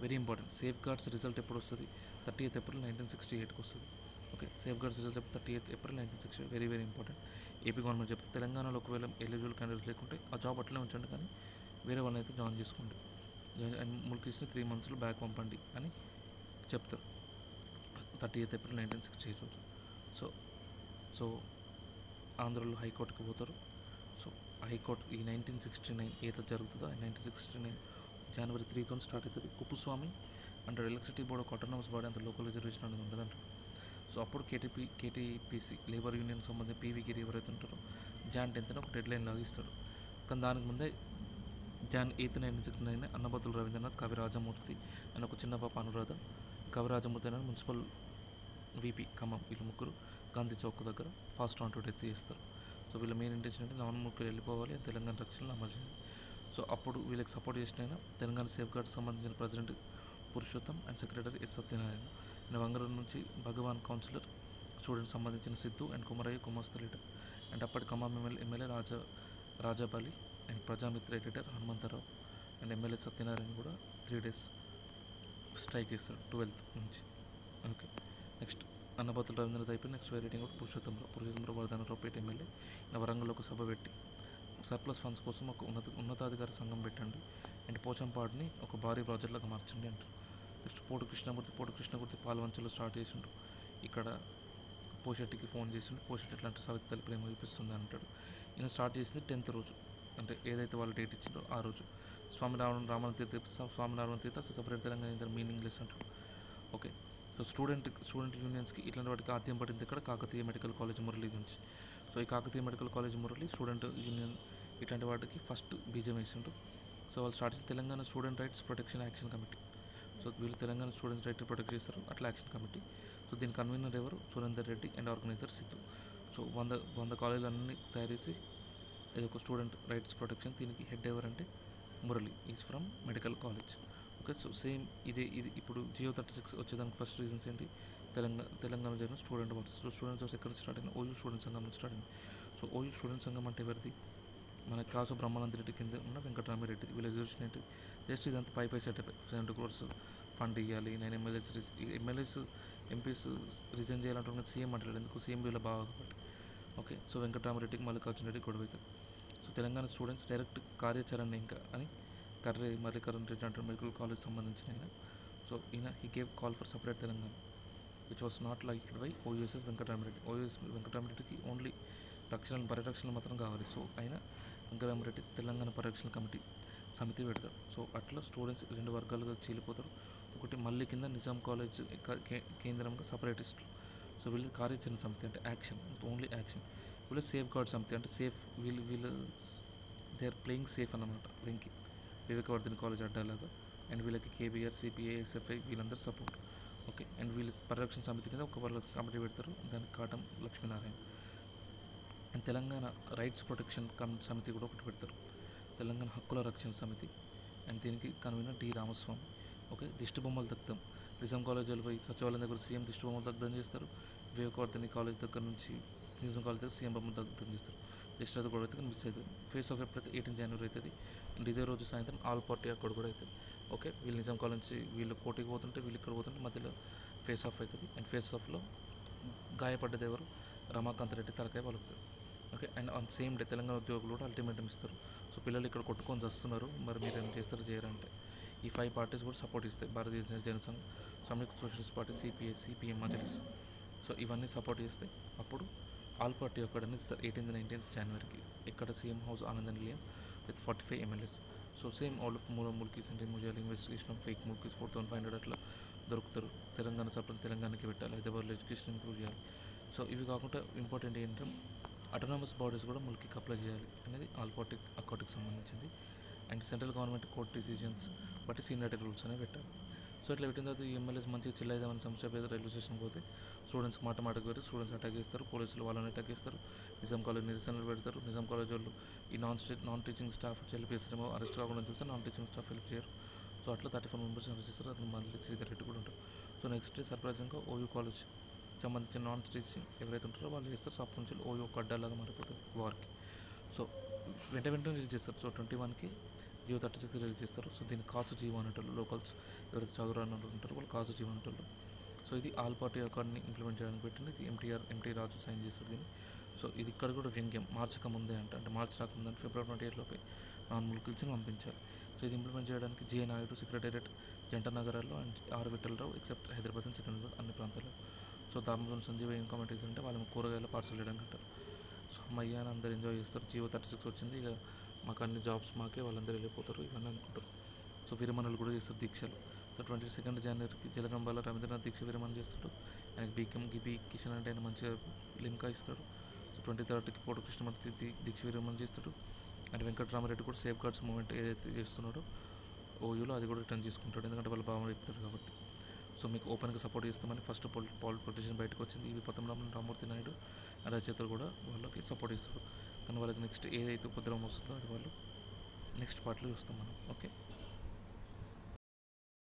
Speaker 1: very important. Safeguards result ఎప్పుడు వస్తుంది? 30th April 1968కి వస్తుంది. Okay, safeguards result 30th April 1968 very very important. AP government చెప్తే తెలంగాణలో ఒకవేళ ఎలిజిబుల్ క్యాండిడేట్స్ లేకుంటే ఆ జాబ్ అట్లనే ఉంచండి, కానీ వేరే వాళ్ళని అయితే జాయిన్ చేసుకోండి. అండ్ ముల్కీస్ని 3 months బ్యాక్ పంపండి అని చెప్తారు 30th April 1968 రోజు. సో ఆంధ్రలో హైకోర్టుకి పోతారు. సో హైకోర్టు ఈ 1969 ఏదో జరుగుతుందో 1969 January 3తో స్టార్ట్ అవుతుంది. కుప్పుస్వామి అంటే ఎలక్ట్రిసిటీ బోర్డ్ ఒక ఆటోనమస్ బాడీ, అంత లోకల్ రిజర్వేషన్ అనేది ఉండదంట. సో అప్పుడు కేటీపీసీ లేబర్ యూనియన్కి సంబంధించి పీవీ గిరి ఎవరైతే ఉంటారో Jan 10th ఒక డెడ్ లైన్ లాగా ఇస్తాడు. కానీ దానికి ముందే Jan 8th 1969 అన్నబతుల రవీంద్రనాథ్, కవిరాజమూర్తి అని ఒక చిన్న పాప అనురాధ, కవిరాజమూర్తి అని మున్సిపల్ వీపీ ఖమ్మం, వీళ్ళు ముగ్గురు గాంధీ చౌక్ దగ్గర ఫాస్ట్ ఆన్ టు డెత్ చేస్తారు. సో వీళ్ళ మెయిన్ ఇంటెన్షన్ అంటే నవన్ముఖులు వెళ్ళిపోవాలి, తెలంగాణ రక్షణలు అమలు చేయాలి. సో అప్పుడు వీళ్ళకి సపోర్ట్ చేసిన తెలంగాణ సేఫ్ గార్డ్స్ సంబంధించిన president Purushotham and secretary S Satyanarayana. And Vangaram నుంచి భగవాన్ కౌన్సిలర్, స్టూడెంట్స్ సంబంధించిన సిద్ధు అండ్ కుమరయ్య కుమాస్త లీడర్. అండ్ అప్పటి Khammam MLA Rajabali and Prajamitra editor Hanumantha Rao and MLA Satyanarayana కూడా 3 days స్ట్రైక్ చేస్తారు 12th నుంచి. ఓకే, నెక్స్ట్ అన్నబతుల రవీంద్రనాథ్ అయిపోయి నెక్స్ట్ రైటింగ్ కూడా పురుషోత్తంరావు వరదానరావు పేట ఎమ్మెల్యే వరంగల్లో ఒక సభ పెట్టి సర్ప్లస్ ఫండ్స్ కోసం ఒక ఉన్నతాధికార సంఘం పెట్టండి అండ్ పోచంపాడుని ఒక భారీ ప్రాజెక్టులాగా మార్చండి అంటారు. నెక్స్ట్ పోటు కృష్ణమూర్తి పాల్వంచలో స్టార్ట్ చేసిండ్రు. ఇక్కడ పోషెట్టికి ఫోన్ చేసిండు. పోషెట్ ఎట్లాంటి సవిత తల్లి ప్రేమ చూపిస్తుంది అంటాడు. ఈయన స్టార్ట్ చేసింది 10th రోజు, అంటే ఏదైతే వాళ్ళు డేట్ ఇచ్చిందో ఆ రోజు. స్వామి రామణ తీర్థ స్వామి రామణ తీర్థ సపరేట్ తెలంగాణ ఇద్దరు మీనింగ్లెస్ అంటాడు. ఓకే, సో స్టూడెంట్ యూనియన్స్కి ఇట్లాంటి వాటికి ఆద్యం పడింది ఇక్కడ కాకతీయ మెడికల్ కాలేజ్ మురళి నుంచి. సో ఈ Kakatiya medical college Murali student union ఇట్లాంటి వాటికి ఫస్ట్ బీజం వేసిండు. సో వాళ్ళు స్టార్ట్ చేసిన Telangana student rights protection action committee. So వీళ్ళు తెలంగాణ స్టూడెంట్స్ రైట్ ప్రొటెక్ట్ చేస్తారు, అట్లా యాక్షన్ కమిటీ. సో దీని కన్వీనర్ ఎవరు? Surender Reddy and organiser Siddhu. So 100 కాలేజీలు అన్నీ తయారు చేసి ఇది ఒక స్టూడెంట్ రైట్స్ ప్రొటెక్షన్. దీనికి హెడ్ ఎవరంటే Murali, is from medical college. Okay, so same ఇది ఇప్పుడు జియో 36 వచ్చేదానికి ఫస్ట్ రీజన్స్ ఏంటి? తెలంగాణ జరిగిన స్టూడెంట్ వాట్స్. సో స్టూడెంట్స్ వాట్స్ ఎక్కడ నుంచి స్టార్ట్ అయింది? ఓయూ స్టూడెంట్ సంఘం నుంచి స్టార్ట్ అయింది. సో ఓయూ స్టూడెంట్ సంఘం అంటే ఎవరిది? మన కాసు బ్రహ్మానంద రెడ్డి కింద ఉన్న వెంకటరామిరెడ్డి. వీళ్ళ ఎగ్జిబిషన్ ఏంటి? జస్ట్ ఇదంతా పై సెటప్ 70 crores ఫండ్ ఇవ్వాలి. నేను ఎమ్మెల్యేస్ ఎంపీస్ రిజైన్ చేయాలంటున్నా, సీఎం అంటాడు. ఎందుకు? సీఎం వీళ్ళ బాగా కాబట్టి. ఓకే, సో వెంకటరామరెడ్డికి మల్లికార్జున రెడ్డి గొడవ అవుతుంది. సో తెలంగాణ స్టూడెంట్స్ డైరెక్ట్ కార్యాచరణ ఇంకా అని కర్రే మల్లికార్జున రెడ్డి అంటారు, మెడికల్ కాలేజ్ సంబంధించిన ఆయన. So he gave call for separate Telangana which was not liked by OUSS Venkatarama Reddy. OUS వెంకటరామరెడ్డికి ఓన్లీ పరిరక్షణ మాత్రం కావాలి. సో ఆయన వెంకటరామరెడ్డి తెలంగాణ పరిరక్షణ కమిటీ సమితి పెడతారు. సో అట్లా స్టూడెంట్స్ 2 వర్గాలుగా చీలిపోతారు. ఒకటి మళ్ళీ కింద నిజాం కాలేజ్ కేంద్రంగా సపరేటిస్టులు. సో వీళ్ళు కార్యాచరణ సమితి అంటే యాక్షన్, ఓన్లీ యాక్షన్. వీళ్ళు సేఫ్ గార్డ్ సమితి అంటే సేఫ్, వీళ్ళు దే ఆర్ ప్లేయింగ్ సేఫ్ అన్నమాట. వెంకి వివేకవర్ధన్ కాలేజ్ అడ్డాలాగా. అండ్ వీళ్ళకి కేబీఆర్, సిపిఐ, ఎస్ఎఫ్ఐ వీళ్ళందరూ సపోర్ట్. ఓకే, అండ్ వీళ్ళు పరిరక్షణ సమితి కింద ఒక వాళ్ళ కమిటీ పెడతారు, దానికి Katam Lakshminarayana. And Telangana rights protection సమితి కూడా ఒకటి పెడతారు, తెలంగాణ హక్కుల రక్షణ సమితి. అండ్ దీనికి కన్వీనర్ డి రామస్వామి. ఓకే, దిష్టి బొమ్మలు దగ్ధం. నిజాం కాలేజీలో పోయి సచివాలయం దగ్గర సీఎం దిష్టి బొమ్మలు దగ్ధం చేస్తారు. వివేకవర్ధని కాలేజ్ దగ్గర నుంచి నిజాం కాలేజ్ దగ్గర సీఎం బొమ్మలు దగ్ధం చేస్తారు. జస్ట్ అది కూడా అయితే మిస్ అవుతుంది. ఫేస్ ఆఫ్ ఎప్పుడైతే 18 January అవుతుంది. అండ్ ఇదే రోజు సాయంత్రం ఆల్ పార్టీ అక్కడ కూడా అవుతుంది. ఓకే, వీళ్ళు నిజాం కాలేజ్ నుంచి వీళ్ళు కోటికి పోతుంటే వీళ్ళు ఇక్కడ పోతుంటే మధ్యలో ఫేస్ ఆఫ్ అవుతుంది. అండ్ ఫేస్ ఆఫ్లో గాయపడ్డది ఎవరు? రమాకాంత్ రెడ్డి తలకాయ పలుకుతుంది. Okay, and on same day Telangana ఉద్యోగులు కూడా అల్టిమేటం ఇస్తారు. సో పిల్లలు ఇక్కడ కొట్టుకొని వస్తున్నారు, మరి మీరు ఏం చేస్తారు చేయరంటే ఈ 5 parties కూడా సపోర్ట్ ఇస్తాయి. Bharatiya Jan Sangh, Samyukta socialist party, CPI, CPM, Majlis. So ఇవన్నీ సపోర్ట్ చేస్తాయి. అప్పుడు ఆల్ పార్టీ ఒక్కడని 18th 19th January ఇక్కడ CM house Ananda Nilayam with 45 MLAs. So same all of Mulkis అంటే ముజాలి ఇన్వెస్టిగేషన్ ఆఫ్ ఫేక్ ముల్కీస్ 4500 అట్లా దొరుకుతారు. తెలంగాణ సపోర్ట్ తెలంగాణకి పెట్టాలి, హైదరాబాద్లో ఎడ్యుకేషన్ ఇంప్రూవ్ చేయాలి. సో ఇవి కాకుండా ఇంపార్టెంట్ ఏంటంటే అటానమస్ బాడీస్ కూడా ముల్కీకి అప్లై చేయాలి అనేది ఆల్ పార్టీ అకౌంట్కి సంబంధించింది. And central government court decisions బట్టి సీనియారిటీ రూల్స్ అనేవి పెట్టారు. సో ఇట్లా పెట్టిన తర్వాత ఈ ఎమ్మెల్యేస్ మంచిగా చిల్లైదామని సంస్థ పేద రైల్వే స్టేషన్ పోతే స్టూడెంట్స్కి మాటకు పోయి స్టూడెంట్స్ అటాక్ చేస్తారు, పోలీసులు వాళ్ళని అటాక్ చేస్తారు, నిజాం కాలేజ్ నిరసనలు పెడతారు. నిజాం కాలేజ్ వాళ్ళు ఈ నాన్ టీచింగ్ స్టాఫ్ హెల్ప్ చేస్తారేమో, అరెస్ట్ కాకుండా చూస్తే నాన్ టీచింగ్ స్టాఫ్ హెల్ప్ చేయరు. సో అట్లా 34 members అరెస్ట్ చేస్తారు. అతను మళ్ళీ శ్రీధర్ రెడ్డి కూడా ఉంటారు. సో నెక్స్ట్ డే సర్ప్రైజింగ్గా ఓయూ కాలేజ్ సంబంధించిన నాన్ టీచింగ్ ఎవరైతే ఉంటారో వాళ్ళు చేస్తారు. సో అప్పటి నుంచి ఓయూ ఒక అడ్డాలాగా మారిపోతుంది వార్కి. సో వెంటనే రిలీజ్ చేస్తారు. సో 21కి జియో 36 రిలీజ్ చేస్తారు. సో దీన్ని కాసు జీవో అనేటోళ్ళు, లోకల్స్ ఎవరైతే చదువురాని ఉంటారో వాళ్ళు కాసు జీవో అనేటోళ్ళు. సో ఇది ఆల్ పార్టీ అకార్డ్ని ఇంప్లిమెంట్ చేయడానికి పెట్టింది. ఇది ఎంటీ రాజు సైన్ చేస్తారు దీన్ని. సో ఇది ఇక్కడ కూడా వ్యంగ్యం, మార్చక ముందే అంటే మార్చి రాకముందే February 28 నాన్ ముల్కీల్స్ని పంపించాలి. సో ఇది ఇంప్లిమెంట్ చేయడానికి జే నాయుడు సెక్రటేరియట్ జంట నగరాల్లో and R Vithalrao except Hyderabad and Secunderabad అన్ని ప్రాంతాల్లో. సో దామోదరం సంజీవ ఏం కామెంట్రీస్ అంటే వాళ్ళు కూరగాయల పార్సల్ చేయడానికి అంటారు. సో అమ్మయ్య అని అందరు ఎంజాయ్ చేస్తారు. జియో 36 వచ్చింది, ఇక మాకు అన్ని జాబ్స్ మాకే, వాళ్ళందరూ వెళ్ళిపోతారు ఇవన్నీ అనుకుంటారు. సో విరమణలు కూడా చేస్తారు, దీక్షలు. సో 22nd January జలగంబాల రవీంద్రనాథ్ దీక్ష విరమణ చేస్తాడు. ఆయనకి బి కిషన్ అంటే ఆయన మంచిగా లింకా ఇస్తాడు. సో 23rd పోటు కృష్ణమూర్తి దీక్ష విరమణ చేస్తాడు. అండ్ వెంకటరామరెడ్డి కూడా సేఫ్ గార్డ్స్ మూవ్మెంట్ ఏదైతే చేస్తున్నాడో ఓయూలో అది కూడా రిటర్న్ చేసుకుంటాడు, ఎందుకంటే వాళ్ళ భావన చెప్తాడు కాబట్టి. సో మీకు ఓపెన్గా సపోర్ట్ చేస్తామని ఫస్ట్ పొలిటిషియన్ బయటకు వచ్చింది. ఇవి పద్మనాభం రామూర్తి నాయుడు రచయితలు కూడా వాళ్ళకి సపోర్ట్ ఇస్తారు. కానీ వాళ్ళకి నెక్స్ట్ ఏదైతే ఉపద్రవం వస్తుందో అది వాళ్ళు నెక్స్ట్ పార్ట్లో చూస్తాం మనం. ఓకే.